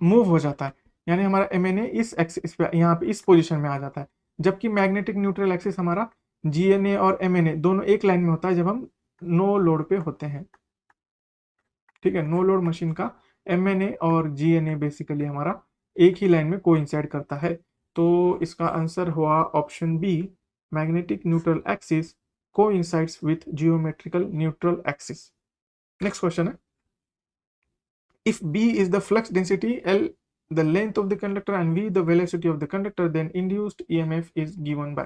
move हो जाता है, यानी हमारा एमएनए इस एक्सिस पे यहाँ पे इस पोजीशन में आ जाता है। जबकि मैग्नेटिक न्यूट्रल एक्सिस हमारा जीएनए और एमएनए दोनों एक लाइन में होता है जब हम नो लोड पे होते हैं। ठीक है, नो लोड मशीन का एमएनए और जीएनए बेसिकली हमारा एक ही लाइन में कोइंसाइड करता है। तो इसका आंसर हुआ option B, magnetic neutral axis coincides with geometrical neutral axis. Next question है, if B is the flux density, L the length of the conductor and V the velocity of the conductor, then induced EMF is given by।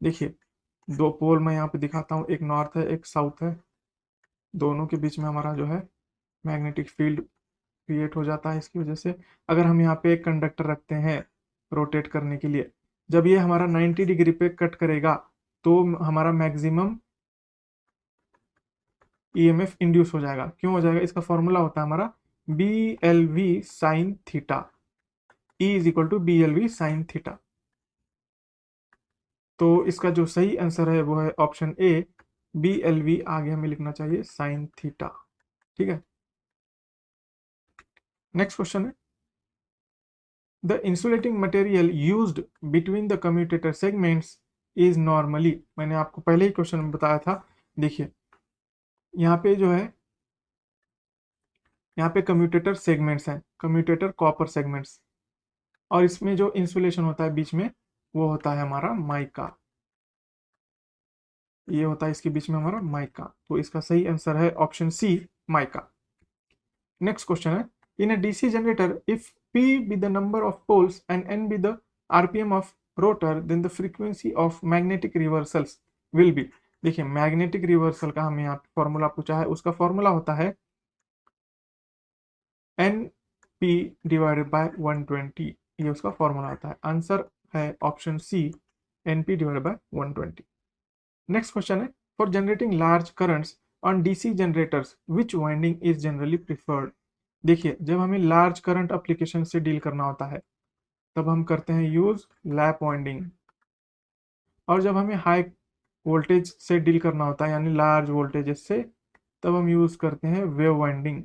देखिए दो पोल मैं यहाँ पे दिखाता हूँ, एक north है एक साउथ है, दोनों के बीच में हमारा जो है मैग्नेटिक फील्ड क्रिएट हो जाता है इसकी वजह से। अगर हम यहाँ पे एक कंडक्टर रखते हैं रोटेट करने के लिए, जब ये हमारा 90 डिग्री पे कट करेगा तो हमारा मैक्सिमम ईएमएफ इंड्यूस हो जाएगा। क्यों हो जाएगा, इसका फॉर्मूला होता है हमारा BLV sine theta, E is equal to BLV sine theta. तो इसका जो सही आंसर है वो है ऑप्शन ए, BLV आगे हमें लिखना चाहिए साइन थीटा। ठीक है, नेक्स्ट क्वेश्चन है, the insulating material used between the commutator segments is normally. मैंने आपको पहले ही क्वेश्चन में बताया था। देखिए यहाँ पे जो है, यहाँ पे कम्यूटेटर सेगमेंट्स हैं, कम्यूटेटर कॉपर सेगमेंट्स, और इसमें जो इंसुलेशन होता है बीच में वो होता है हमारा माइका। ये होता है इसके बीच में हमारा माइका, तो इसका सही आंसर है option C, mica. Next question है, in a DC generator if P be the number of poles and N be the RPM of rotor, then the frequency of magnetic reversals will be। देखिए magnetic reversal का हमें यहाँ formula पूछा है, उसका formula होता है NP डिवाइडेड बाय 120, ये उसका फॉर्मूला होता है। आंसर है option C, NP divided by 120। Next question है, for generating large currents on DC generators which winding is generally preferred. देखिए जब हमें लार्ज करंट एप्लीकेशन से डील करना होता है तब हम करते हैं यूज लैप वाइंडिंग, और जब हमें हाई वोल्टेज से डील करना होता है यानी लार्ज वोल्टेजेस से, तब हम यूज करते हैं वेव वाइंडिंग।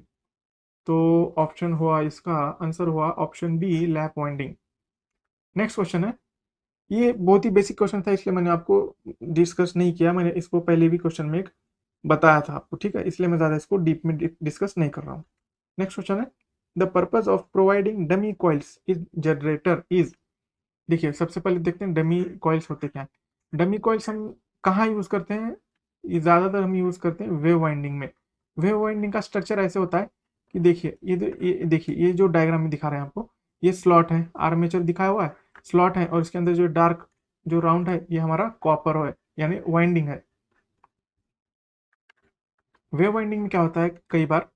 तो ऑप्शन हुआ, इसका आंसर हुआ option B, lap winding. Next question है, ये बहुत ही बेसिक क्वेश्चन था इसलिए मैंने आपको डिस्कस नहीं किया, मैंने इसको पहले भी क्वेश्चन में एक बताया था आपको। ठीक है, इसलिए मैं ज़्यादा इसको डीप में डिस्कस नहीं कर रहा हूँ। नेक्स्ट क्वेश्चन है the purpose of providing dummy coils is generator is. देखिए सबसे पहले देखते हैं डमी कॉइल्स होते क्या हैं। डमी कॉइल्स हम कहाँ यूज करते हैं, ये ज्यादातर हम यूज करते हैं वेव वाइंडिंग में। वेव वाइंडिंग का स्ट्रक्चर ऐसे होता है कि देखिए ये देखिए ये जो डायग्राम में दिखा रहे हैं आपको, ये स्लॉट है, आर्मेचर दिखाया हुआ है, स्लॉट है, और इसके अंदर जो डार्क जो राउंड है ये हमारा कॉपर है यानी वाइंडिंग है। वेव वाइंडिंग में क्या होता है कई बार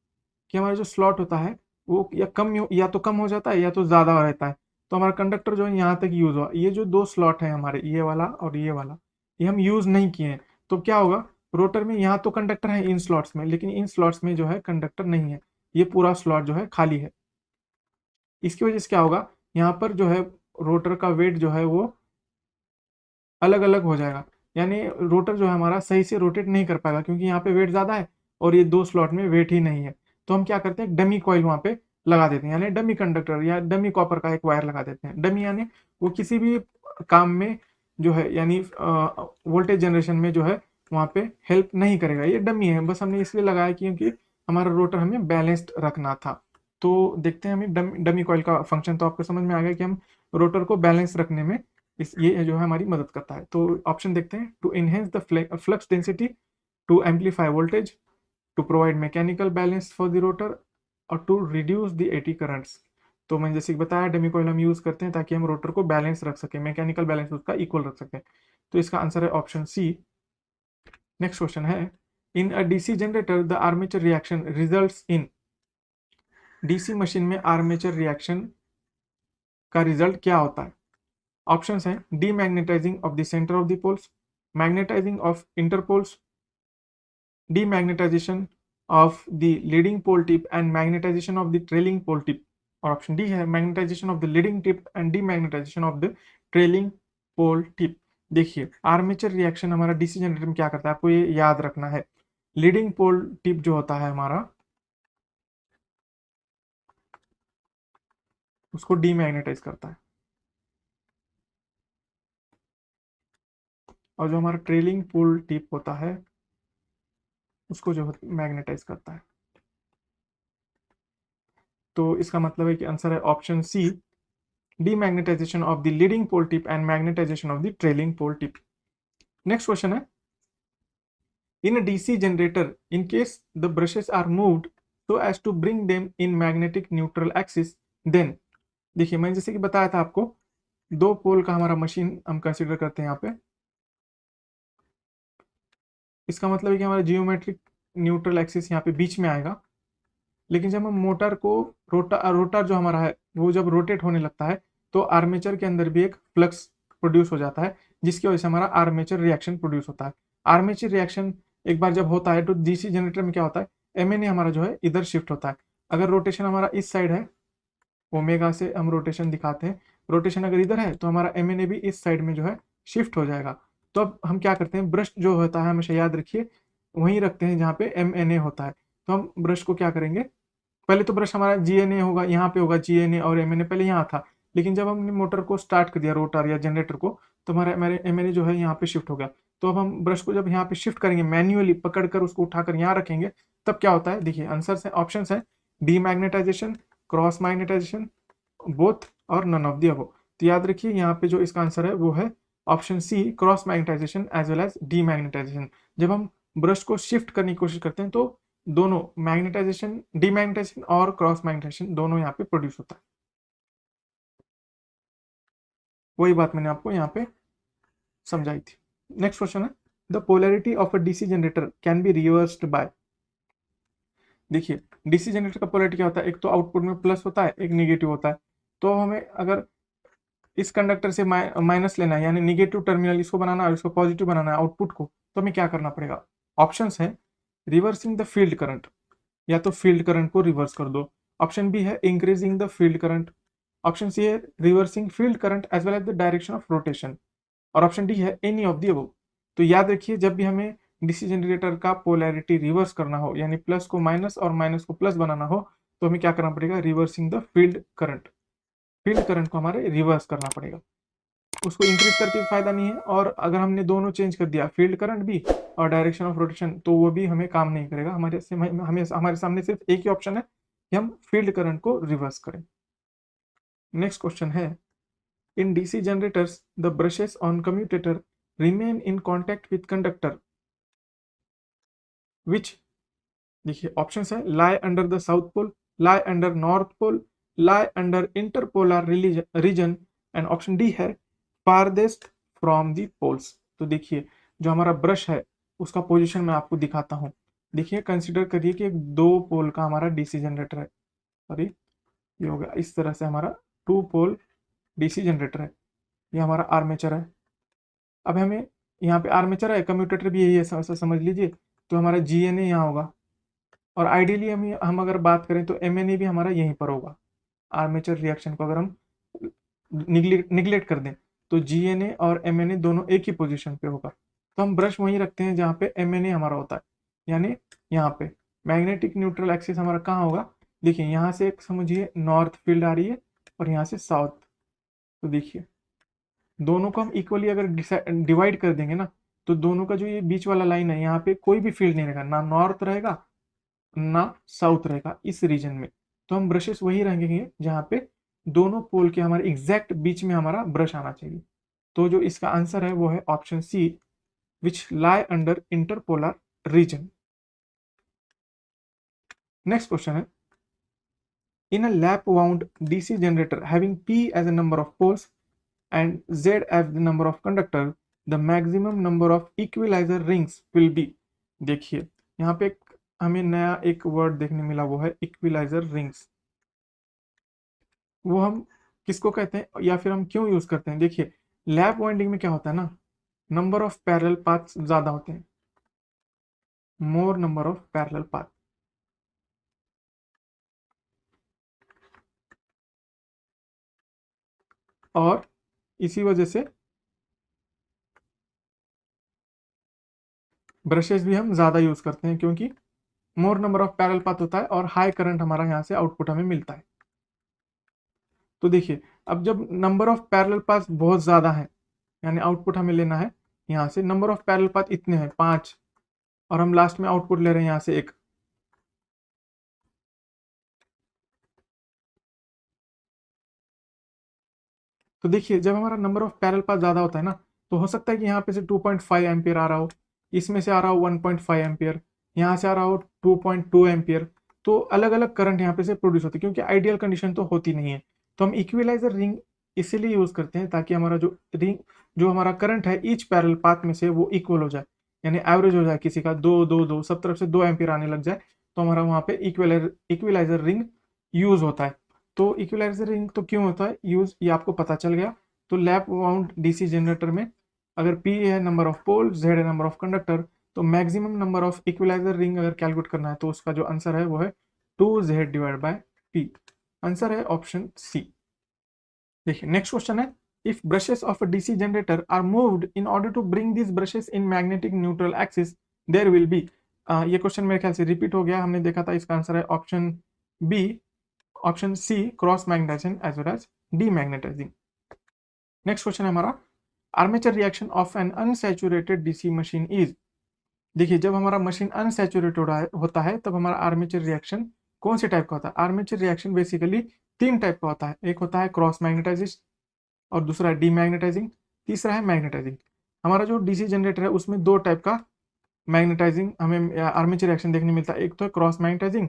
कि हमारा जो स्लॉट होता है वो या तो कम हो जाता है या तो ज़्यादा रहता है। तो हमारा कंडक्टर जो है यहाँ तक यूज़ हुआ, ये जो दो स्लॉट है हमारे, ये वाला और ये वाला, ये हम यूज़ नहीं किए हैं। तो क्या होगा, रोटर में यहाँ तो कंडक्टर है इन स्लॉट्स में, लेकिन इन स्लॉट्स में जो है कंडक्टर नहीं है, ये पूरा स्लॉट जो है खाली है। इसकी वजह से क्या होगा, यहाँ पर जो है रोटर का वेट जो है वो अलग अलग हो जाएगा, यानी रोटर जो है हमारा सही से रोटेट नहीं कर पाएगा क्योंकि यहाँ पे वेट ज़्यादा है और ये दो स्लॉट में वेट ही नहीं है। तो हम क्या करते हैं, डमी कॉइल वहाँ पे लगा देते हैं, यानी डमी कंडक्टर या डमी कॉपर का एक वायर लगा देते हैं। डमी यानी वो किसी भी काम में जो है यानी वोल्टेज जनरेशन में जो है वहाँ पे हेल्प नहीं करेगा, ये डमी है, बस हमने इसलिए लगाया क्योंकि हमारा रोटर हमें बैलेंस्ड रखना था। तो देखते हैं हमें डमी कॉइल का फंक्शन, तो आपको समझ में आ गया कि हम रोटर को बैलेंस रखने में इस ये जो है हमारी मदद करता है। तो ऑप्शन देखते हैं, to enhance the flux density, to amplify voltage, to provide mechanical balance for the rotor, और to reduce the eddy currents. तो मैंने जैसे कि बताया डमी कॉइल हम यूज करते हैं ताकि हम रोटर को बैलेंस रख सकें, मैकेनिकल बैलेंस उसका इक्वल रख सकें। तो इसका आंसर है ऑप्शन सी। नेक्स्ट क्वेश्चन है, in a DC generator the armature reaction results in. DC machine में आर्मेचर रिएक्शन का रिजल्ट क्या होता है। ऑप्शंस हैं, demagnetising of the centre of the poles, magnetising of interpoles, demagnetisation of the leading pole tip and magnetisation of the trailing pole tip, और option D है magnetisation of the leading tip and demagnetisation of the trailing pole tip. देखिए armature reaction हमारा DC generator में क्या करता है, आपको ये याद रखना है। लीडिंग पोल टिप जो होता है हमारा, उसको डीमैग्नेटाइज करता है, और जो हमारा ट्रेलिंग पोल टिप होता है उसको जो मैग्नेटाइज करता है। तो इसका मतलब है कि आंसर है option C, demagnetisation of the leading pole tip and magnetisation of the trailing pole tip. Next question है, in a DC generator in case the brushes are moved so as to bring them in magnetic neutral axis, then. देखिए मैंने जैसे कि बताया था आपको, दो पोल का हमारा मशीन हम कंसिडर करते हैं यहाँ पे। इसका मतलब है कि हमारा जियोमेट्रिक न्यूट्रल एक्सिस यहाँ पे बीच में आएगा, लेकिन जब हम मोटर को रोटर जो हमारा है वो जब रोटेट होने लगता है तो आर्मेचर के अंदर भी एक फ्लक्स प्रोड्यूस हो जाता है, जिसकी वजह से हमारा आर्मेचर रिएक्शन प्रोड्यूस होता है। आर्मेचर रिएक्शन एक बार जब होता है तो डीसी जनरेटर में क्या होता है, एमएनए हमारा जो है इधर शिफ्ट होता है। अगर रोटेशन हमारा इस साइड है, ओमेगा से हम रोटेशन दिखाते हैं, रोटेशन अगर इधर है तो हमारा एमएनए भी इस साइड में जो है शिफ्ट हो जाएगा। तो अब हम क्या करते हैं, ब्रश जो होता है हमेशा याद रखिए वहीं रखते हैं जहाँ पे एमएनए होता है। तो हम ब्रश को क्या करेंगे, पहले तो ब्रश हमारा जीएनए होगा, यहाँ पे होगा जीएनए और एमएनए पहले यहाँ था, लेकिन जब हमने मोटर को स्टार्ट कर दिया रोटर या जनरेटर को तो हमारा हमारे एमएनए जो है यहाँ पे शिफ्ट हो गया। तो अब हम ब्रश को जब यहाँ पे शिफ्ट करेंगे मैन्युअली पकड़कर उसको उठाकर यहाँ रखेंगे, तब क्या होता है, देखिए आंसर है ऑप्शन है डीमैग्नेटाइजेशन, क्रॉस मैग्नेटाइजेशन, बोथ और नन ऑफ दी अबव। तो याद रखिए यहाँ पे जो इसका आंसर है वो है option C, cross magnetisation as well as demagnetisation. जब हम ब्रश को शिफ्ट करने की कोशिश करते हैं तो दोनों मैग्नेटाइजेशन, डीमैग्नेटाइजेशन और क्रॉस मैग्नेटाइजेशन दोनों यहाँ पे प्रोड्यूस होता है। वही बात मैंने आपको यहाँ पे समझाई थी। नेक्स्ट क्वेश्चन है, the polarity of a DC generator can be reversed bye. देखिए डीसी जनरेटर का पोलैरिटी क्या होता है, एक तो आउटपुट में प्लस होता है, एक निगेटिव होता है। तो हमें अगर इस कंडक्टर से माइनस लेना है यानी निगेटिव टर्मिनल इसको बनाना है और इसको पॉजिटिव बनाना है आउटपुट को, तो हमें क्या करना पड़ेगा। ऑप्शंस है, रिवर्सिंग द फील्ड करंट, या तो फील्ड करंट को रिवर्स कर दो। ऑप्शन बी है increasing the field current. Option C है reversing field current as well as the direction of rotation, और ऑप्शन डी है एनी ऑफ दी अबव। तो याद रखिए जब भी हमें डीसी जनरेटर का पोलैरिटी रिवर्स करना हो यानी प्लस को माइनस और माइनस को प्लस बनाना हो तो हमें क्या करना पड़ेगा, reversing the field current. Field current को हमारे रिवर्स करना पड़ेगा, उसको इंक्रीज करके फायदा नहीं है, और अगर हमने दोनों चेंज कर दिया फील्ड करंट भी और डायरेक्शन ऑफ रोटेशन तो वो भी हमें काम नहीं करेगा। हमारे सामने सिर्फ एक ही ऑप्शन है कि हम फील्ड करंट को रिवर्स करें। नेक्स्ट क्वेश्चन है, in DC generators the brushes on commutator remain in contact with conductor which, देखिए ऑप्शन है lie under the south pole, lie under north pole, lie under interpolar region, and option D है farthest from the poles. तो देखिए जो हमारा brush है उसका position मैं आपको दिखाता हूँ। देखिए कंसिडर करिए कि एक 2 पोल का हमारा डीसी जनरेटर है, सॉरी ये हो गया इस तरह से हमारा 2 पोल डीसी जनरेटर है, ये हमारा आर्मेचर है। अब हमें यहाँ पे आर्मेचर है, कम्यूटेटर भी यही है, ऐसा समझ लीजिए। तो हमारा जी एन ए यहाँ होगा, और आइडियली हम अगर बात करें तो एम एन ए भी हमारा यहीं पर होगा। आर्मेचर रिएक्शन को अगर हम निगलेक्ट कर दें तो जी एन ए और एम एन ए दोनों एक ही पोजीशन पे होगा। तो हम ब्रश वहीं रखते हैं जहाँ पे एम एन ए हमारा होता है, यानी यहाँ पे मैग्नेटिक न्यूट्रल एक्सिस हमारा कहाँ होगा। देखिए यहाँ से एक समझिए नॉर्थ फील्ड आ रही है और यहाँ से साउथ। तो देखिए दोनों को हम इक्वली अगर डिवाइड कर देंगे ना, तो दोनों का जो ये बीच वाला लाइन है यहाँ पे कोई भी फील्ड नहीं रहेगा, ना नॉर्थ रहेगा ना साउथ रहेगा इस रीजन में। तो हम ब्रशेस वही रहेंगे जहाँ पे दोनों पोल के हमारे एग्जैक्ट बीच में हमारा ब्रश आना चाहिए। तो जो इसका आंसर है वो है option C, which lie under interpolar region. Next question है, in a lap wound DC generator having P as a number of poles and Z as the number of conductor, the maximum number of equalizer rings will be। देखिए यहाँ पे हमें नया एक word देखने मिला, वो है इक्विलाइजर रिंग्स। वो हम किसको कहते हैं या फिर हम क्यों यूज करते हैं। देखिए लैप वाइंडिंग में क्या होता है ना, नंबर ऑफ पैरेलल पाथ्स ज्यादा होते हैं, मोर नंबर ऑफ पैरेलल पाथ। और इसी वजह से ब्रशेस भी हम ज्यादा यूज करते हैं, क्योंकि मोर नंबर ऑफ पैरेलल पाथ होता है और हाई करंट हमारा यहाँ से आउटपुट हमें मिलता है। तो देखिए अब जब नंबर ऑफ पैरेलल पाथ बहुत ज्यादा है, यानी आउटपुट हमें लेना है यहाँ से, नंबर ऑफ पैरेलल पाथ इतने हैं 5, और हम लास्ट में आउटपुट ले रहे हैं यहाँ से 1। तो देखिए जब हमारा नंबर ऑफ पैरेलल पाथ ज्यादा होता है ना, तो हो सकता है कि यहाँ पे से 2.5 एम्पियर आ रहा हो, इसमें से आ रहा हो 1.5 एम्पियर, यहाँ से आ रहा हो 2.2 एम्पियर। तो अलग अलग करंट यहाँ पे से प्रोड्यूस होते हैं, क्योंकि आइडियल कंडीशन तो होती नहीं है। तो हम इक्विलाइजर रिंग इसीलिए यूज करते हैं ताकि हमारा जो हमारा करंट है ईच पैरेलल पाथ में से वो इक्वल हो जाए, यानी एवरेज हो जाए किसी का 2 2 2, सब तरफ से 2 एम्पियर आने लग जाए, तो हमारा वहाँ पे इक्विलाइजर रिंग यूज होता है। तो इक्विलाइजर रिंग तो क्यों होता है यूज, ये आपको पता चल गया। तो लैप वाउंड डीसी जनरेटर में अगर P है नंबर ऑफ पोल, Z है नंबर ऑफ कंडक्टर, तो maximum number of equaliser ring अगर कैलकुलेट करना है तो उसका जो आंसर है वो है 2Z divide by P। Answer है ऑप्शन सी। देखिए नेक्स्ट क्वेश्चन है, if brushes of a DC generator are moved in order to bring this brushes in magnetic neutral axis there will be. ये क्वेश्चन मेरे ख्याल से रिपीट हो गया, हमने देखा था। इसका आंसर है option B, option C cross magnetisation as well as demagnetising. Next question है हमारा, armature reaction of an unsaturated DC machine is. देखिए जब हमारा मशीन अनसैचुरेटेड होता है तब हमारा आर्मेचर रिएक्शन कौन से टाइप का होता है। आर्मेचर रिएक्शन बेसिकली 3 टाइप का होता है, एक होता है क्रॉस मैग्नेटाइजेशन, और दूसरा है डीमैग्नेटाइजिंग, तीसरा है मैग्नेटाइजिंग। हमारा जो डीसी जनरेटर है उसमें 2 टाइप का मैग्नेटाइजिंग हमें आर्मेचर रिएक्शन देखने मिलता है, एक तो है क्रॉस मैग्नेटाइजिंग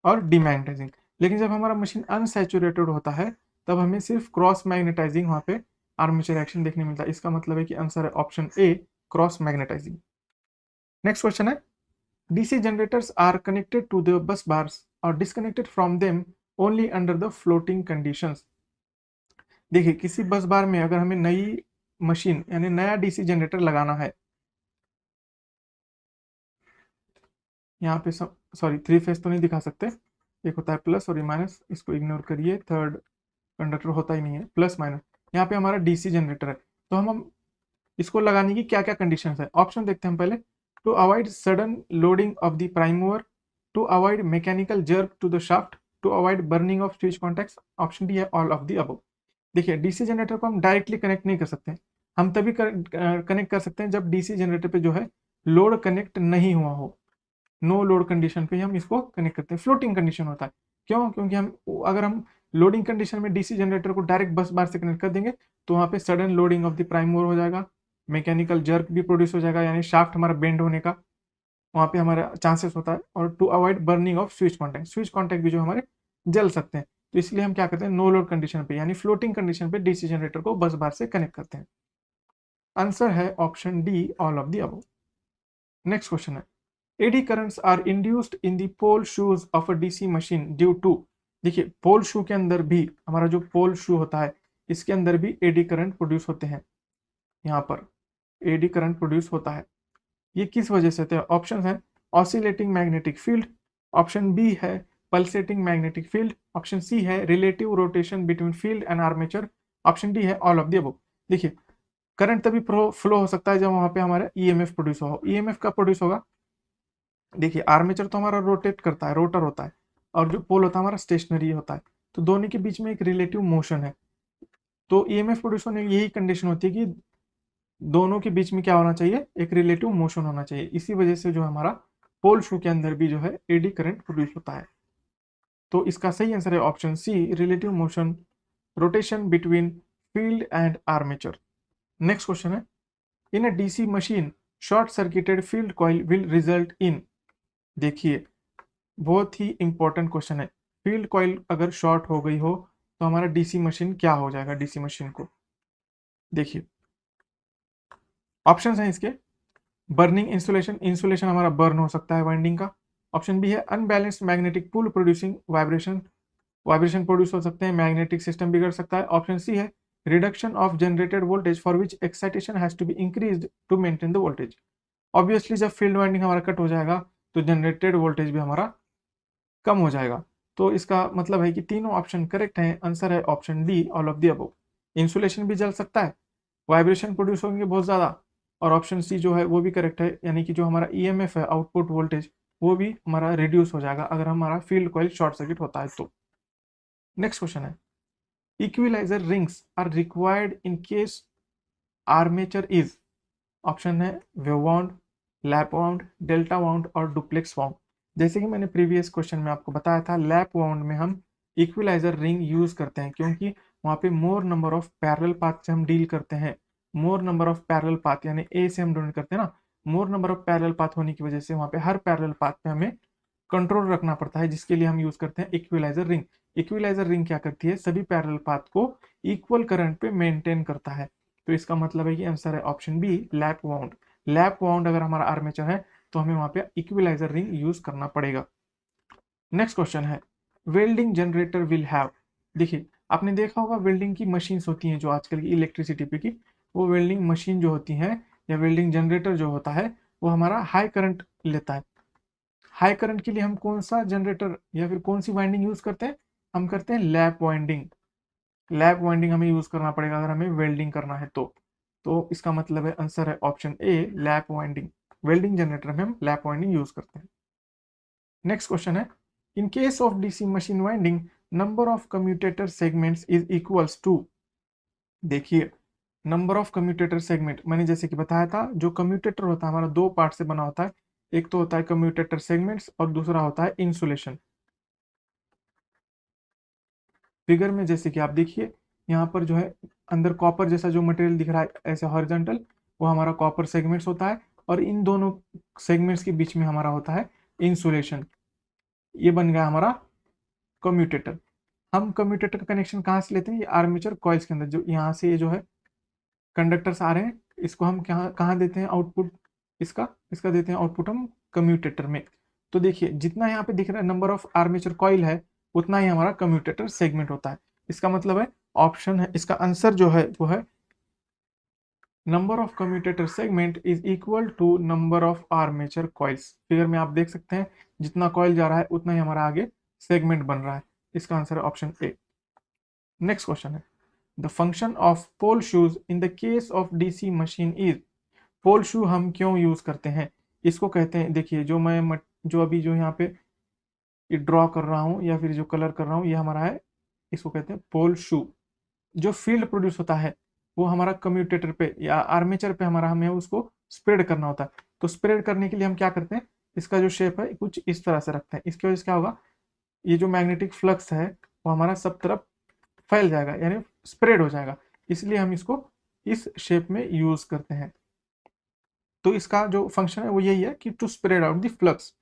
और डीमैग्नेटाइजिंग। लेकिन जब हमारा मशीन अनसैचुरेटेड होता है तब हमें सिर्फ क्रॉस मैग्नेटाइजिंग वहाँ पे आर्मेचर रिएक्शन देखने मिलता है। इसका मतलब है कि आंसर है option A, cross magnetising. Next question है, DC generators are connected to the bus bars और disconnected from them only under the floating conditions. देखिए किसी बस बार में अगर हमें नई मशीन यानी नया डीसी जनरेटर लगाना है, यहाँ पे सॉरी 3 फेज तो नहीं दिखा सकते, एक होता है प्लस और ये माइनस, इसको इग्नोर करिए, थर्ड कंडक्टर होता ही नहीं है, प्लस माइनस। यहाँ पे हमारा डीसी जनरेटर है, तो हम इसको लगाने की क्या क्या कंडीशंस है, ऑप्शन देखते हैं हम पहले। To avoid sudden loading of the prime mover, to avoid mechanical jerk to the shaft, to avoid burning of switch contacts, option D है ऑल ऑफ द अबव। देखिए डीसी जनरेटर को हम directly connect नहीं कर सकते, हम तभी connect कर सकते हैं जब डीसी जनरेटर पे जो है लोड कनेक्ट नहीं हुआ हो, नो लोड कंडीशन पे हम इसको कनेक्ट करते हैं, फ्लोटिंग कंडीशन होता है। क्यों? क्योंकि हम अगर हम लोडिंग कंडीशन में डीसी जनरेटर को डायरेक्ट बस बार से कनेक्ट कर देंगे तो वहाँ पे sudden loading of the prime mover हो जाएगा, मैकेनिकल जर्क भी प्रोड्यूस हो जाएगा, यानी शाफ्ट हमारा बेंड होने का वहाँ पे हमारा चांसेस होता है। और to avoid burning of switch contact भी जो हमारे जल सकते हैं, तो इसलिए हम क्या करते हैं, नो लोड कंडीशन पे यानी फ्लोटिंग कंडीशन पे डीसी जनरेटर को बस बार से कनेक्ट करते हैं। आंसर है option D, all of the above. Next question है, eddy currents are induced in the pole shoes of a DC machine due to. देखिए पोल शू के अंदर भी हमारा जो पोल शू होता है इसके अंदर भी एडी करंट प्रोड्यूस होते हैं, यहाँ पर एडी करंट प्रोड्यूस होता है। ये किस वजह से होता है? ऑप्शन है oscillating magnetic field, option B है pulsating magnetic field, option C है relative rotation between field and armature, option D है ऑल ऑफ द अबव। देखिए करंट तभी फ्लो हो सकता है जब वहां पे हमारा ईएमएफ प्रोड्यूस हो। ईएमएफ कब प्रोड्यूस होगा? देखिए आर्मेचर तो हमारा रोटेट करता है, रोटर होता है, और जो पोल होता है हमारा स्टेशनरी होता है, तो दोनों के बीच में एक रिलेटिव मोशन है। तो ईएमएफ प्रोड्यूस होने की यही कंडीशन होती है कि दोनों के बीच में क्या होना चाहिए, एक रिलेटिव मोशन होना चाहिए। इसी वजह से जो हमारा पोल शू के अंदर भी जो है एडी करंट प्रोड्यूस होता है। तो इसका सही आंसर है option C, relative motion, rotation between field and armature. Next question है, in a DC machine short circuited field coil will result in. देखिए बहुत ही इंपॉर्टेंट क्वेश्चन है, फील्ड कॉइल अगर शॉर्ट हो गई हो तो हमारा डीसी मशीन क्या हो जाएगा? डीसी मशीन को देखिए ऑप्शन है इसके, बर्निंग इंसुलेशन, इंसुलेशन हमारा बर्न हो सकता है वाइंडिंग का। ऑप्शन बी है unbalanced magnetic pull producing vibration, vibration produce हो सकते हैं, मैग्नेटिक सिस्टम बिगड़ सकता है। ऑप्शन सी है reduction of generated voltage for which excitation has to be increased to maintain the voltage. Obviously जब फील्ड वाइंडिंग हमारा कट हो जाएगा तो जनरेटेड वोल्टेज भी हमारा कम हो जाएगा। तो इसका मतलब है कि तीनों ऑप्शन करेक्ट हैं। आंसर है option D, all of the above. Insulation भी जल सकता है, वाइब्रेशन प्रोड्यूस होंगे बहुत ज़्यादा, और ऑप्शन सी जो है वो भी करेक्ट है, यानी कि जो हमारा ईएमएफ है आउटपुट वोल्टेज वो भी हमारा रिड्यूस हो जाएगा अगर हमारा फील्ड कॉइल शॉर्ट सर्किट होता है तो। नेक्स्ट क्वेश्चन है, equaliser rings are required in case armature is. Option है wave wound, lap wound, delta wound और डुप्लेक्स वाउंड। जैसे कि मैंने प्रीवियस क्वेश्चन में आपको बताया था, लैप वाउंड में हम इक्विलाइजर रिंग यूज करते हैं क्योंकि वहाँ पे मोर नंबर ऑफ पैरेलल पाथ से हम डील करते हैं। मोर नंबर ऑफ पैरेलल पाथ यानी ए से हम डोनेट करते हैं ना, मोर नंबर ऑफ पैरेलल पाथ होने की वजह से वहाँ पे हर पैरेलल पाथ पे हमें कंट्रोल रखना पड़ता है, जिसके लिए हम यूज करते हैं इक्विलाइजर रिंग। इक्विलाइजर रिंग क्या करती है, सभी पैरेलल पाथ को इक्वल करंट पे मेंटेन करता है। तो इसका मतलब है कि आंसर है option B, lap wound. Lap wound अगर हमारा आर्मेचर है तो हमें वहां पे इक्विलाइजर रिंग यूज करना पड़ेगा। नेक्स्ट क्वेश्चन है, वेल्डिंग जनरेटर विल हैव। देखिए आपने देखा होगा वेल्डिंग की मशीन्स होती हैं जो आजकल की इलेक्ट्रिसिटी पे की, वो वेल्डिंग मशीन जो होती है या वेल्डिंग जनरेटर जो होता है वो हमारा हाई करंट लेता है। हाई करंट के लिए हम कौन सा जनरेटर या फिर कौन सी वाइंडिंग यूज करते हैं? हम करते हैं लैप वाइंडिंग। लैप वाइंडिंग हमें यूज करना पड़ेगा अगर हमें वेल्डिंग करना है तो इसका मतलब है आंसर है ऑप्शन ए, लैप वाइंडिंग। वेल्डिंग जनरेटर में हम लैप वाइंडिंग यूज करते हैं। नेक्स्ट क्वेश्चन है, in case of DC machine winding number of commutator segments is equals to. देखिए नंबर ऑफ कम्यूटेटर सेगमेंट मैंने जैसे कि बताया था, जो कम्यूटेटर होता है हमारा दो पार्ट से बना होता है, एक तो होता है कम्यूटेटर सेगमेंट्स और दूसरा होता है इंसुलेशन। फिगर में जैसे कि आप देखिए यहाँ पर जो है अंदर कॉपर जैसा जो मटेरियल दिख रहा है ऐसे हॉरिजॉन्टल, वो हमारा कॉपर सेगमेंट्स होता है, और इन दोनों सेगमेंट्स के बीच में हमारा होता है इंसुलेशन। ये बन गया हमारा कम्यूटेटर। हम कम्यूटेटर का कनेक्शन कहाँ से लेते हैं? ये आर्मेचर कॉइल्स के अंदर, जो यहाँ से ये जो है कंडक्टर्स आ रहे हैं, इसको हम कहाँ कहाँ देते हैं आउटपुट, इसका इसका देते हैं आउटपुट हम कम्यूटेटर में। तो देखिए जितना यहाँ पे दिख रहा है नंबर ऑफ आर्मेचर कॉइल है उतना ही हमारा कम्यूटेटर सेगमेंट होता है। इसका मतलब है ऑप्शन है, इसका आंसर जो है वो है number of commutator segment is equal to number of armature coils. Figure में आप देख सकते हैं जितना कॉइल जा रहा है उतना ही हमारा आगे सेगमेंट बन रहा है। इसका आंसर है ऑप्शन ए। नेक्स्ट क्वेश्चन है, the function of pole shoes in the case of DC machine is. Pole shoe हम क्यों यूज करते हैं? इसको कहते हैं, देखिए जो मैं जो अभी जो यहाँ पे ये ड्रॉ कर रहा हूँ या फिर जो कलर कर रहा हूँ ये हमारा है, इसको कहते हैं पोल शू। जो फील्ड प्रोड्यूस होता है वो हमारा कम्यूटेटर पे या आर्मेचर पे हमारा हमें उसको स्प्रेड करना होता है। तो स्प्रेड करने के लिए हम क्या करते हैं, इसका जो शेप है कुछ इस तरह से रखते हैं। इसकी वजह से क्या होगा, ये जो मैग्नेटिक फ्लक्स है वो हमारा सब तरफ फैल जाएगा, यानी स्प्रेड हो जाएगा, इसलिए हम इसको इस शेप में यूज करते हैं। तो इसका जो फंक्शन है वो यही है कि to spread out the flux.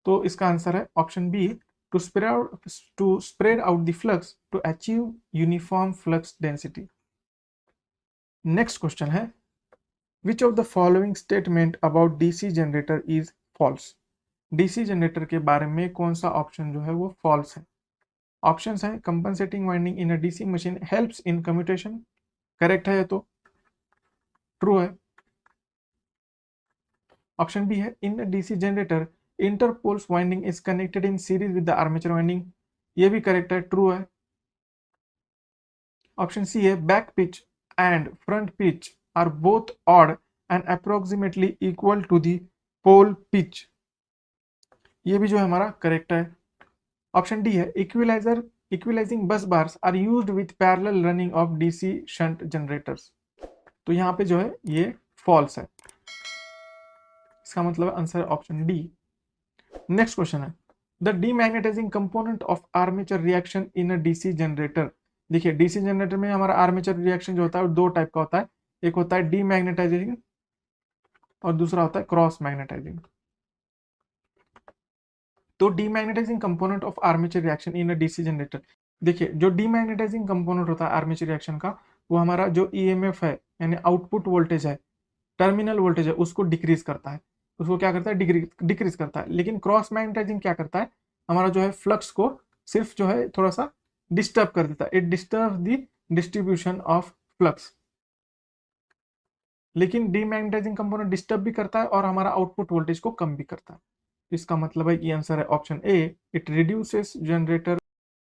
तो इसका आंसर है option B, to spread out the flux to achieve uniform flux density. Next question है, which of the following statement about DC generator is false. DC generator के बारे में कौन सा option जो है वो फॉल्स है। ऑप्शंस है, compensating winding in a DC machine helps in commutation, correct है ये तो, ट्रू है। ऑप्शन बी है, in a DC generator interpoles winding is connected in series with the armature winding, ये भी करेक्ट है, ट्रू है। ऑप्शन सी है, back pitch and front pitch are both odd and approximately equal to the pole pitch, ये भी जो है हमारा करेक्ट है। ऑप्शन डी है, equalising bus bars are used with parallel running of DC shunt generators, तो यहाँ पे जो है ये फॉल्स है, इसका मतलब answer option D. Next question है, the demagnetising component of armature reaction in a DC generator. देखिए डीसी जनरेटर में हमारा आर्मेचर रिएक्शन जो होता है वो दो टाइप का होता है, एक होता है डीमैग्नेटाइजिंग और दूसरा होता है क्रॉस मैग्नेटाइजिंग। तो demagnetising component of armature reaction in a DC generator, देखिए जो डीमैग्नेटाइजिंग कंपोनेंट होता है आर्मेचर रिएक्शन का, वो हमारा जो ईएमएफ है यानी आउटपुट वोल्टेज है, टर्मिनल वोल्टेज है, उसको डिक्रीज करता है, उसको क्या करता है, डिक्रीज करता है। लेकिन क्रॉस मैग्नेटाइजिंग क्या करता है, हमारा जो है फ्लक्स को सिर्फ जो है थोड़ा सा डिस्टर्ब कर देता है, it disturb the distribution of flux. लेकिन डीमैग्नेटाइजिंग कंपोनेंट डिस्टर्ब भी करता है और हमारा आउटपुट वोल्टेज को कम भी करता है। इसका मतलब है कि आंसर है option A, it reduces generator.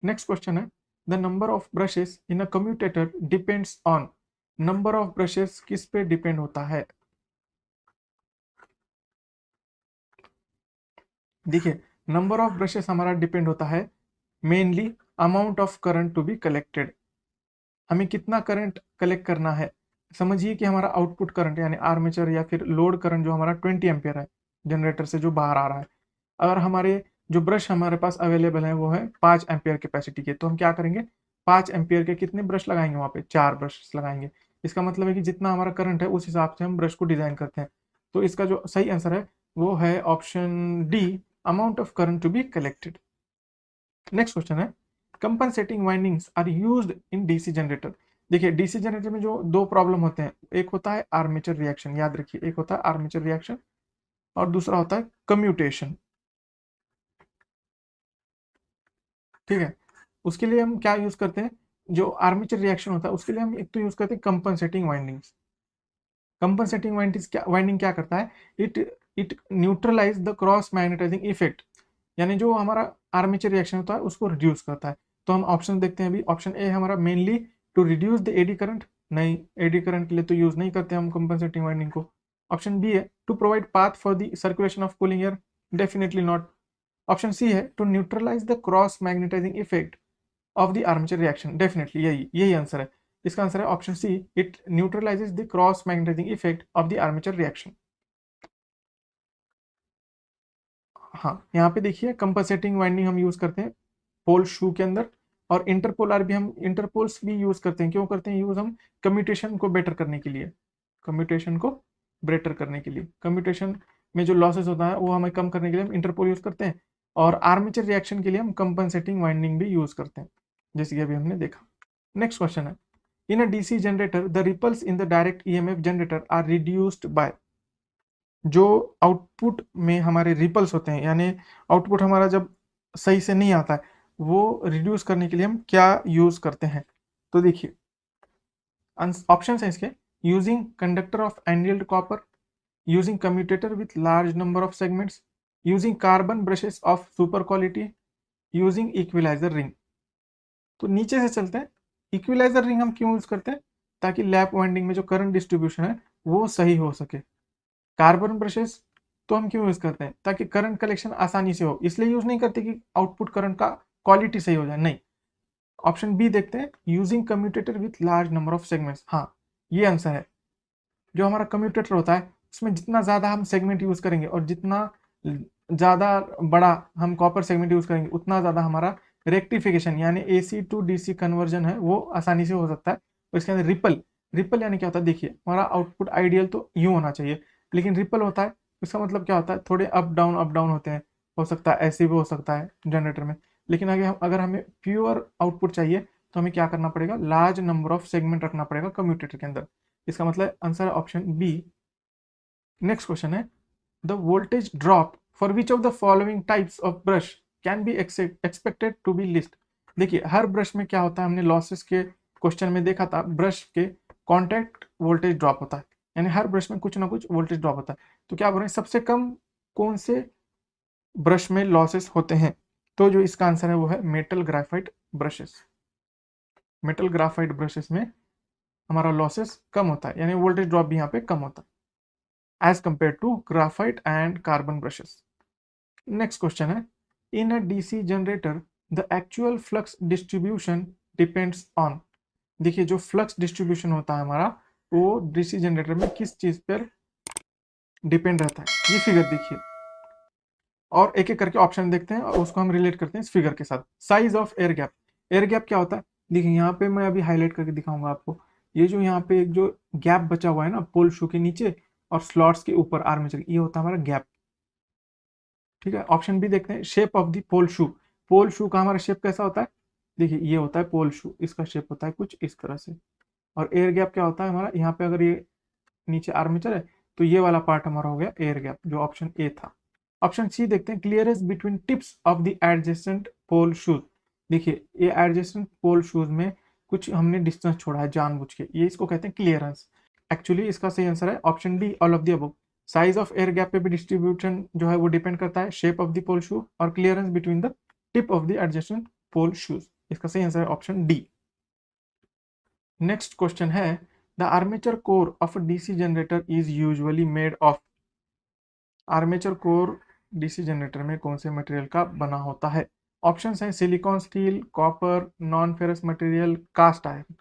Next question है, the number of brushes in a commutator depends on. Number of brushes किस पे डिपेंड होता है। देखिए नंबर ऑफ ब्रशेस हमारा डिपेंड होता है mainly amount of current to be collected, हमें कितना करंट कलेक्ट करना है। समझिए कि हमारा आउटपुट करंट यानी आर्मेचर या फिर लोड करंट जो हमारा 20 एम्पियर है जनरेटर से जो बाहर आ रहा है, अगर हमारे जो ब्रश हमारे पास अवेलेबल है वो है 5 एम्पियर कैपेसिटी के, तो हम क्या करेंगे, 5 एम्पियर के कितने ब्रश लगाएंगे, वहाँ पे 4 ब्रश लगाएंगे। इसका मतलब है कि जितना हमारा करंट है उस हिसाब से हम ब्रश को डिजाइन करते हैं। तो इसका जो सही आंसर है वो है option D, amount of current to be collected. Next question है, compensating windings are used in DC generator. देखिए डीसी जनरेटर में जो दो प्रॉब्लम होते हैं, एक होता है आर्मेचर रिएक्शन, याद रखिए एक होता है आर्मेचर रिएक्शन और दूसरा होता है कम्यूटेशन, ठीक है। उसके लिए हम क्या यूज करते हैं, जो आर्मेचर रिएक्शन होता है उसके लिए हम एक तो यूज करते हैं कंपनसेटिंग वाइंडिंग्स। कंपनसेटिंग वाइंडिंग क्या करता है, it it neutralise the cross magnetising effect, यानी जो हमारा आर्मेचर रिएक्शन होता है उसको रिड्यूस करता है। तो हम ऑप्शन देखते हैं अभी, ऑप्शन ए हमारा mainly to reduce the eddy current, नहीं एडी करंट के लिए तो यूज नहीं करते हम कंपनसेटिंग वाइंडिंग को। ऑप्शन बी है to provide path for the circulation of cooling air, definitely not. Option C है to neutralise the cross magnetising effect of the armature reaction, definitely यही यही आंसर है। इसका आंसर है option C, it neutralises the cross magnetising effect of the armature reaction. हाँ यहाँ पे देखिए कंपनसेटिंग वाइंडिंग हम यूज करते हैं पोल शू के अंदर, और इंटरपोलर भी हम इंटरपोल्स भी यूज करते हैं, क्यों करते हैं यूज, हम कम्यूटेशन को बेटर करने के लिए, कम्यूटेशन को बेटर करने के लिए, कम्यूटेशन में जो लॉसेस होता है वो हमें कम करने के लिए हम इंटरपोल यूज करते हैं, और आर्मेचर रिएक्शन के लिए हम कंपनसेटिंग वाइंडिंग भी यूज करते हैं, जैसे कि अभी हमने देखा। नेक्स्ट क्वेश्चन है, in a DC generator the ripples in the direct EMF generator are reduced by. जो आउटपुट में हमारे रिपल्स होते हैं यानी आउटपुट हमारा जब सही से नहीं आता है, वो रिड्यूस करने के लिए हम क्या यूज करते हैं। तो देखिए ऑप्शन है इसके, using conductor of annealed copper, using commutator with large number of segments, using carbon brushes of super quality, using equaliser ring. तो नीचे से चलते हैं, इक्विलाइजर रिंग हम क्यों यूज करते हैं, ताकि लैप वाइंडिंग में जो करंट डिस्ट्रीब्यूशन है वो सही हो सके। कार्बन ब्रशेस तो हम क्यों यूज करते हैं, ताकि करंट कलेक्शन आसानी से हो, इसलिए यूज नहीं करते कि आउटपुट करंट का क्वालिटी सही हो जाए, नहीं। ऑप्शन बी देखते हैं, using commutator with large number of segments, हाँ ये आंसर है। जो हमारा कम्यूटेटर होता है उसमें जितना ज्यादा हम सेगमेंट यूज करेंगे और जितना ज़्यादा बड़ा हम कॉपर सेगमेंट यूज़ करेंगे उतना ज़्यादा हमारा रेक्टिफिकेशन यानी AC टू DC कन्वर्जन है वो आसानी से हो सकता है। और इसके अंदर रिपल, रिपल यानी क्या होता है, देखिए हमारा आउटपुट आइडियल तो यूँ होना चाहिए, लेकिन रिपल होता है इसका मतलब क्या होता है, थोड़े अप डाउन होते हैं, हो सकता है ऐसे भी हो सकता है जनरेटर में। लेकिन अगर हमें प्योर आउटपुट चाहिए तो हमें क्या करना पड़ेगा, लार्ज नंबर ऑफ सेगमेंट रखना पड़ेगा कम्यूटेटर के अंदर। इसका मतलब आंसर है ऑप्शन बी। नेक्स्ट क्वेश्चन है, the voltage drop for which of the following types of brush can be expected to be least. देखिए हर ब्रश में क्या होता है, हमने लॉसेस के क्वेश्चन में देखा था, ब्रश के कॉन्टैक्ट वोल्टेज ड्रॉप होता है, यानी हर ब्रश में कुछ ना कुछ वोल्टेज ड्रॉप होता है। तो क्या बोल रहे हैं, सबसे कम कौन से ब्रश में लॉसेस होते हैं, तो जो इसका आंसर है वो है metal graphite brushes. Metal graphite brushes में हमारा लॉसेस कम होता है, यानी वोल्टेज ड्रॉप भी यहाँ पे कम होता है as compare to graphite and carbon brushes. Next question है, in a DC generator the actual flux distribution depends on. देखिए जो फ्लक्स डिस्ट्रीब्यूशन होता है हमारा वो डीसी जनरेटर में किस चीज पर डिपेंड रहता है, ये फिगर देखिए और एक एक करके ऑप्शन देखते हैं और उसको हम रिलेट करते हैं इस फिगर के साथ। Size of air gap, air gap क्या होता है, देखिए यहाँ पे मैं अभी हाईलाइट करके दिखाऊंगा आपको। ये जो यहाँ पे एक जो गैप बचा हुआ है ना पोल शू के नीचे और स्लॉट्स के ऊपर आर्मेचर, ये होता है हमारा गैप। ठीक है, ऑप्शन बी देखते हैं, शेप ऑफ द पोल शू। पोल शू का हमारा शेप कैसा होता है, देखिए ये होता है पोल शू, इसका शेप होता है कुछ इस तरह से। और एयर गैप क्या होता है हमारा, यहाँ पे अगर ये नीचे आर्मेचर है तो ये वाला पार्ट हमारा हो गया एयर गैप, जो ऑप्शन ए था। ऑप्शन सी देखते हैं, clearance between tips of the adjacent pole shoes. देखिए ये एडजेसेंट पोल शूज में कुछ हमने डिस्टेंस छोड़ा है जानबूझ के, ये इसको कहते हैं क्लियरेंस। एक्चुअली इसका सही आंसर है option D, all of the above. Size of air gap पे भी डिस्ट्रीब्यूशन जो है वो डिपेंड करता है, shape of the pole shoe और clearance between the tip of the adjacent pole shoes. इसका सही आंसर है ऑप्शन डी। नेक्स्ट क्वेश्चन है, the armature core of a DC generator is usually made of. Armature core DC generator में कौन से material का बना होता है, ऑप्शंस हैं silicon steel, copper, non ferrous material, cast iron.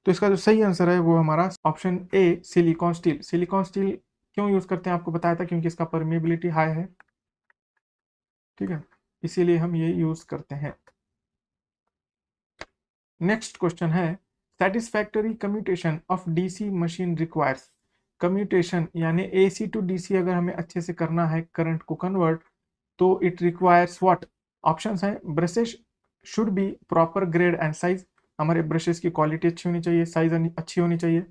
तो इसका जो सही आंसर है वो हमारा option A silicon steel. Silicon steel क्यों यूज करते हैं आपको बताया था, क्योंकि इसका परमेबिलिटी हाई है, ठीक है, इसीलिए हम ये यूज करते हैं। नेक्स्ट क्वेश्चन है, satisfactory commutation of DC machine requires. Commutation यानी एसी टू डीसी अगर हमें अच्छे से करना है करंट को कन्वर्ट, तो इट रिक्वायर्स व्हाट। ऑप्शंस हैं, brushes should be proper grade and size, हमारे ब्रशेस की क्वालिटी अच्छी होनी चाहिए, साइज अच्छी होनी चाहिए।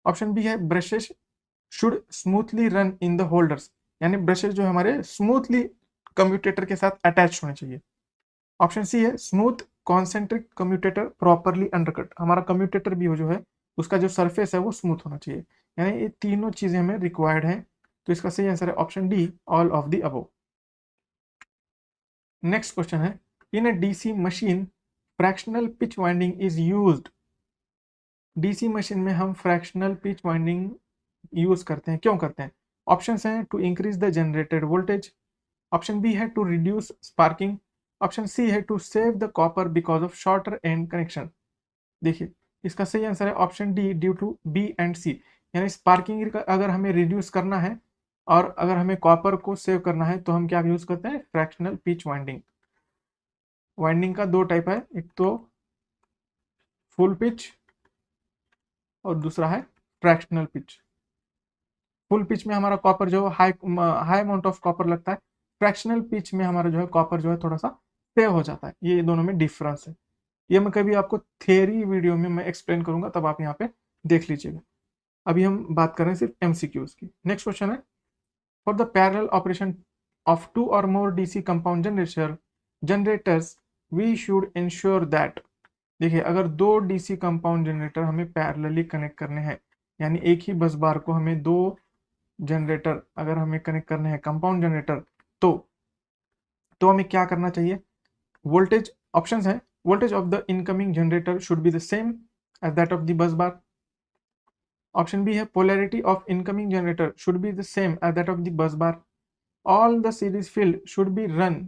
ऑप्शन बी है, brushes should smoothly run in the holders, यानी ब्रशेस जो हमारे स्मूथली कम्यूटेटर के साथ अटैच होने चाहिए। ऑप्शन सी है, smooth concentric commutator properly undercut, हमारा कम्यूटेटर भी हो जो है उसका जो सरफेस है वो स्मूथ होना चाहिए। यानी ये तीनों चीजें हमें रिक्वायर्ड है, तो इसका सही आंसर है option D, all of the above. Next question है, in a DC machine fractional pitch winding is used. DC machine में हम फ्रैक्शनल पिच वाइंडिंग यूज करते हैं, क्यों करते हैं। ऑप्शंस हैं, to increase the generated voltage, option B है to reduce sparking, option C है to save the copper because of shorter end connection. देखिए इसका सही आंसर है option D, due to B and C, यानी स्पार्किंग अगर हमें रिड्यूस करना है और अगर हमें कॉपर को सेव करना है तो हम क्या यूज करते हैं, फ्रैक्शनल पिच वाइंडिंग। वाइंडिंग का दो टाइप है, एक तो फुल पिच और दूसरा है फ्रैक्शनल पिच। फुल पिच में हमारा कॉपर जो high high amount of copper लगता है, फ्रैक्शनल पिच में हमारा जो है कॉपर जो है थोड़ा सा सेव हो जाता है, ये दोनों में डिफरेंस है। ये मैं कभी आपको थियरी वीडियो में मैं एक्सप्लेन करूंगा, तब आप यहाँ पे देख लीजिएगा। अभी हम बात कर रहे हैं सिर्फ एमसीक्यूज की। नेक्स्ट क्वेश्चन है, for the parallel operation of two और more DC compound generators we should ensure that. देखिए अगर दो डीसी कंपाउंड जनरेटर हमें पैरेलली कनेक्ट करने हैं, यानी एक ही बस बार को हमें दो जनरेटर अगर हमें कनेक्ट करने हैं कंपाउंड जनरेटर, तो हमें क्या करना चाहिए, वोल्टेज ऑप्शंस है, voltage of the incoming generator should be the same as that of the bus bar. Option B है, polarity of incoming generator should be the same as that of the bus bar. All the series field should be run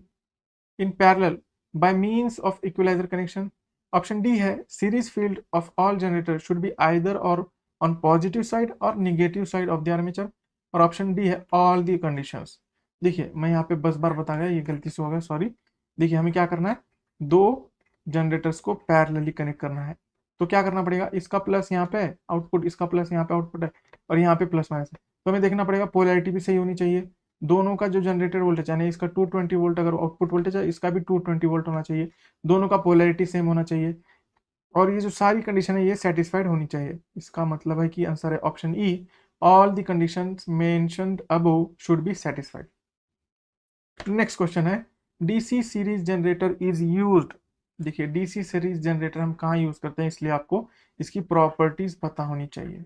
in parallel by means of equalizer connection. Option D है, series field of all generator should be either or on positive side or negative side of the armature। और option D है, all the conditions। देखिए मैं यहाँ पे 10 बार बता गया, ये गलती से हो गया, सॉरी। देखिए हमें क्या करना है, दो जनरेटर्स को पैरेलली कनेक्ट करना है। तो क्या करना पड़ेगा, इसका प्लस यहाँ पे आउटपुट, इसका प्लस यहाँ पे आउटपुट है, और यहाँ पे प्लस माइनस है। तो हमें देखना पड़ेगा पोलैरिटी भी सही होनी चाहिए। दोनों का जो जनरेटर वोल्टेज यानी इसका 220 वोल्ट अगर आउटपुट वोल्टेज है, इसका भी 220 वोल्ट होना चाहिए। दोनों का पोलैरिटी सेम होना चाहिए, और ये जो सारी कंडीशन है ये सेटिस्फाइड होनी चाहिए। इसका मतलब है कि आंसर है option E, all the conditions mentioned above should be satisfied. Next question है, DC series generator is used. देखिए डीसी सीरीज जनरेटर हम कहाँ यूज करते हैं, इसलिए आपको इसकी प्रॉपर्टीज पता होनी चाहिए।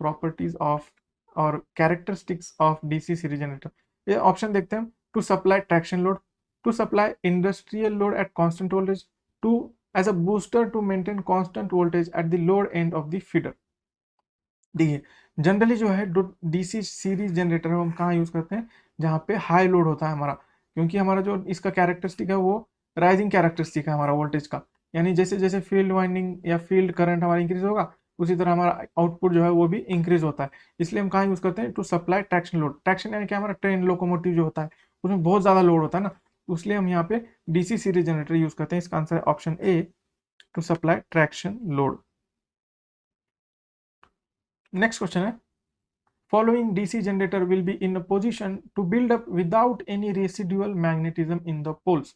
प्रॉपर्टीज ऑफ और characteristics of DC series generator, ये ऑप्शन देखते हैं। To supply traction load, to supply industrial load at constant voltage, to as a booster to maintain constant voltage at the load end of the feeder. देखिए generally जो है DC series generator हम कहाँ use करते हैं, जहाँ पे high load होता है हमारा, क्योंकि हमारा जो इसका कैरेक्टरिस्टिक है वो राइजिंग कैरेक्टरिस्टिक है हमारा वोल्टेज का। यानी जैसे जैसे फील्ड वाइंडिंग या फील्ड करंट हमारा इंक्रीज होगा, उसी तरह हमारा आउटपुट जो है वो भी इंक्रीज होता है। इसलिए हम कहाँ यूज करते हैं, to supply traction load. Traction यानी कि हमारा ट्रेन लोकोमोटिव जो होता है उसमें बहुत ज्यादा लोड होता है ना, इसलिए हम यहाँ पे डीसी सीरीज जनरेटर यूज करते हैं। इसका आंसर है option A, to supply traction load. Next question है, following DC generator will be in a position to build up without any residual magnetism in the poles।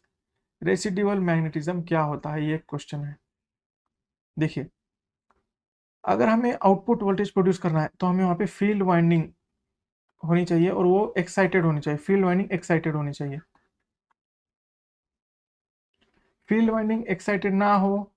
Residual magnetism क्या होता है, ये question है। देखिए अगर हमें आउटपुट वोल्टेज प्रोड्यूस करना है तो हमें वहां पे फील्ड वाइंडिंग होनी चाहिए, और वो एक्साइटेड होनी चाहिए, फील्ड वाइंडिंग एक्साइटेड होनी चाहिए। फील्ड वाइंडिंग एक्साइटेड ना हो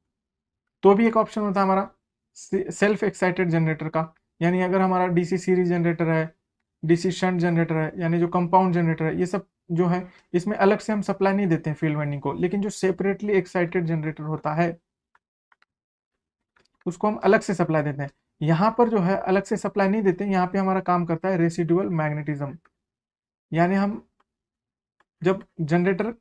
तो भी एक ऑप्शन होता है हमारा सेल्फ एक्साइटेड जनरेटर का। यानी अगर हमारा डीसी सीरीज जनरेटर है, डीसी शंट जनरेटर है, यानी जो कंपाउंड जनरेटर है, ये सब जो है इसमें अलग से हम सप्लाई नहीं देते हैं फील्ड वाइंडिंग को, लेकिन जो सेपरेटली एक्साइटेड जनरेटर होता है उसको हम अलग से सप्लाई देते हैं। यहाँ पर जो है अलग से सप्लाई नहीं देते, यहाँ पे हमारा काम करता है रेसिडुअल मैग्नेटिज्म। यानी हम जब जनरेटर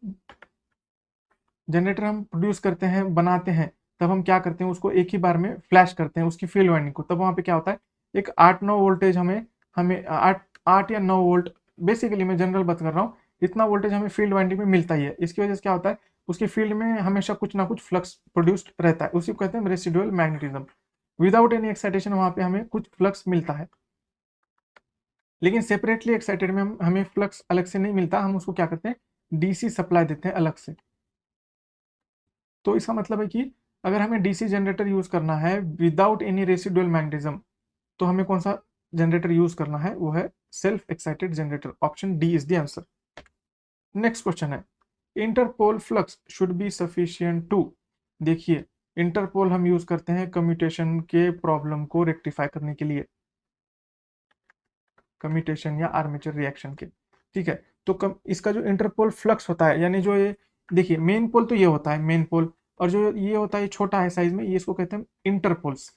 जनरेटर हम प्रोड्यूस करते हैं, बनाते हैं, तब हम क्या करते हैं, उसको एक ही बार में फ्लैश करते हैं उसकी फील्ड वाइंडिंग को। तब वहाँ पे क्या होता है, एक 8-9 वोल्टेज हमें हमें 8 या 9 वोल्ट, बेसिकली मैं जनरल बात कर रहा हूँ, इतना वोल्टेज हमें फील्ड वाइंडिंग में मिलता ही है। इसकी वजह से क्या होता है, उसकी फील्ड में हमेशा कुछ ना कुछ फ्लक्स प्रोड्यूस्ड रहता है, उसी को कहते हैं residual magnetism. Without any excitation वहाँ पे हमें कुछ फ्लक्स मिलता है, लेकिन सेपरेटली एक्साइटेड में हमें फ्लक्स अलग से नहीं मिलता, हम उसको क्या करते हैं, डीसी सप्लाई देते हैं अलग से। तो इसका मतलब है कि अगर हमें डीसी जनरेटर यूज करना है विदाउट एनी रेसिडुअल मैग्नेटिज्म, तो हमें कौन सा जनरेटर यूज करना है, वो है self excited generator. Option D is the answer. Next question है, interpole flux should be sufficient to. देखिए इंटरपोल हम यूज करते हैं कम्यूटेशन के प्रॉब्लम को रेक्टिफाई करने के लिए, कम्यूटेशन या आर्मेचर रिएक्शन के, ठीक है। तो इसका जो इंटरपोल फ्लक्स होता है, यानी जो ये देखिए मेन पोल तो ये होता है मेन पोल, और जो ये होता है छोटा है साइज में, ये इसको कहते हैं इंटरपोल्स।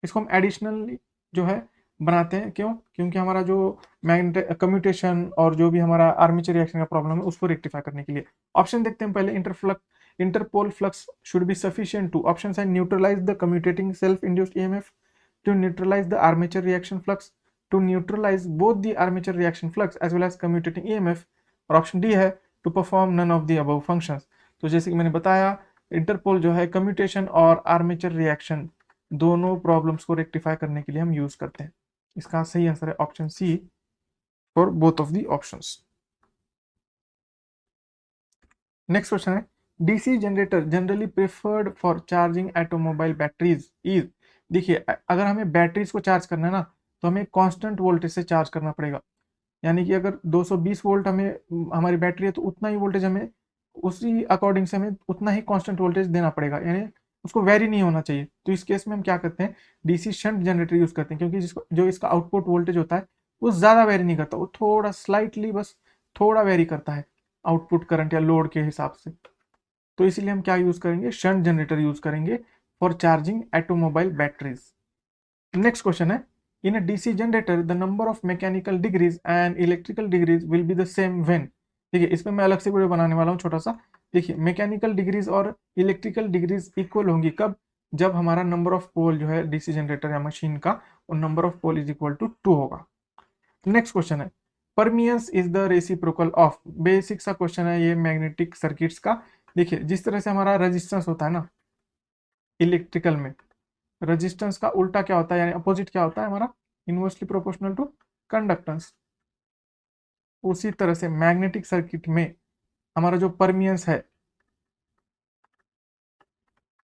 इसको हम एडिशनली जो है बनाते हैं, क्यों, क्योंकि हमारा जो मैग्नेटिक कम्यूटेशन और जो भी हमारा आर्मेचर रिएक्शन का प्रॉब्लम है उसको रेक्टिफाई करने के लिए। ऑप्शन देखते हैं पहले, interpole flux should be sufficient to, option है neutralize the commutating self induced EMF, to neutralise the armature reaction flux, to neutralize both the armature reaction flux as well as commutating EMF, और option D है to perform none of the above functions। तो जैसे कि मैंने बताया, interpole जो है commutation और आर्मेचर रिएक्शन दोनों प्रॉब्लम्स को रेक्टिफाई करने के लिए हम यूज करते हैं। इसका सही आंसर है option C for both of the options. Next question है, DC generator generally preferred for charging automobile batteries is. देखिए अगर हमें बैटरीज को चार्ज करना है ना, तो हमें कांस्टेंट वोल्टेज से चार्ज करना पड़ेगा। यानी कि अगर 220 वोल्ट हमें हमारी बैटरी है, तो उतना ही वोल्टेज हमें उसी अकॉर्डिंग से हमें उतना ही कांस्टेंट वोल्टेज देना पड़ेगा, यानी उसको वेरी नहीं होना चाहिए। तो इस केस में हम क्या करते हैं, डीसी शंट जनरेटर यूज करते हैं, क्योंकि जिसको जो इसका आउटपुट वोल्टेज होता है वो ज़्यादा वेरी नहीं करता, वो थोड़ा स्लाइटली बस थोड़ा वेरी करता है आउटपुट करंट या लोड के हिसाब से। तो इसीलिए हम क्या यूज करेंगे, शंट जनरेटर यूज करेंगे for charging automobile batteries. Next question है, in a DC generator the number of mechanical degrees and electrical degrees will be the same when। देखिए इसमें मैं अलग से वीडियो बनाने वाला हूँ छोटा सा। देखिए मैकेनिकल डिग्रीज और इलेक्ट्रिकल डिग्रीज इक्वल होंगी कब, जब हमारा नंबर ऑफ पोल जो है डीसी जनरेटर या मशीन का, और number of pole is equal to 2 होगा। नेक्स्ट क्वेश्चन है, permeance is the reciprocal of, basic सा क्वेश्चन है ये मैग्नेटिक सर्किट्स का। देखिए जिस तरह से हमारा रेजिस्टेंस होता है ना इलेक्ट्रिकल में, रेजिस्टेंस का उल्टा क्या होता है यानी अपोजिट क्या होता है हमारा, इनवर्सली प्रोपोर्शनल टू कंडक्टेंस। उसी तरह से मैग्नेटिक सर्किट में हमारा जो परमियंस है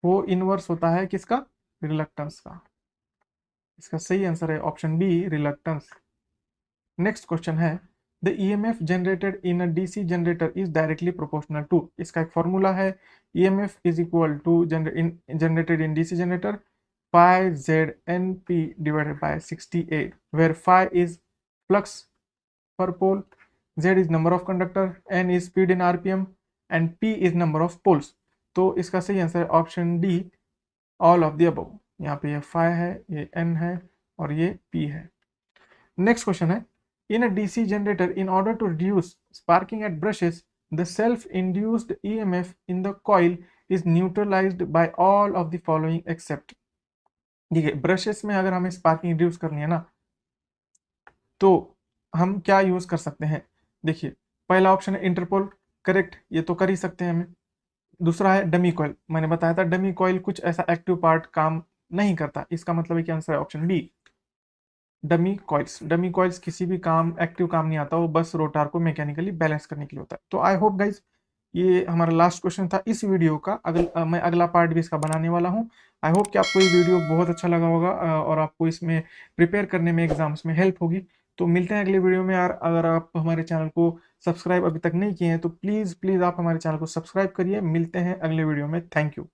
वो इनवर्स होता है किसका, रिलक्टेंस का। इसका सही आंसर है option B, reluctance. Next question है the EMF generated in a DC generator is directly proportional to, इसका एक फॉर्मूला है EMF is equal to generated in DC generator pi ZNP divided by 68, where phi is flux per pole, Z is number of conductor, N is speed in RPM and P is number of poles। तो इसका सही answer है option D, all of the above. यहाँ पे ये phi है, ये N है और ये P है। नेक्स्ट क्वेश्चन है in a DC generator in order to reduce sparking at brushes the self induced EMF in the coil is neutralized by all of the following except. देखिए brushes में अगर हमें sparking reduce करनी है ना तो हम क्या यूज कर सकते हैं। देखिए पहला ऑप्शन है इंटरपोल, करेक्ट, ये तो कर ही सकते हैं हमें। दूसरा है डमी कॉइल, मैंने बताया था डमी कॉइल कुछ ऐसा एक्टिव पार्ट काम नहीं करता, इसका मतलब है कि आंसर है option B, dummy coils. Dummy coils किसी भी काम एक्टिव काम नहीं आता, वो बस रोटार को मैकेनिकली बैलेंस करने के लिए होता है। तो आई होप गाइज ये हमारा लास्ट क्वेश्चन था इस वीडियो का। मैं अगला पार्ट भी इसका बनाने वाला हूँ। आई होप कि आपको ये वीडियो बहुत अच्छा लगा होगा और आपको इसमें प्रिपेयर करने में एग्जाम्स में हेल्प होगी। तो मिलते हैं अगले वीडियो में यार। अगर आप हमारे चैनल को सब्सक्राइब अभी तक नहीं किए हैं तो प्लीज़ प्लीज़ आप हमारे चैनल को सब्सक्राइब करिए। मिलते हैं अगले वीडियो में, थैंक यू।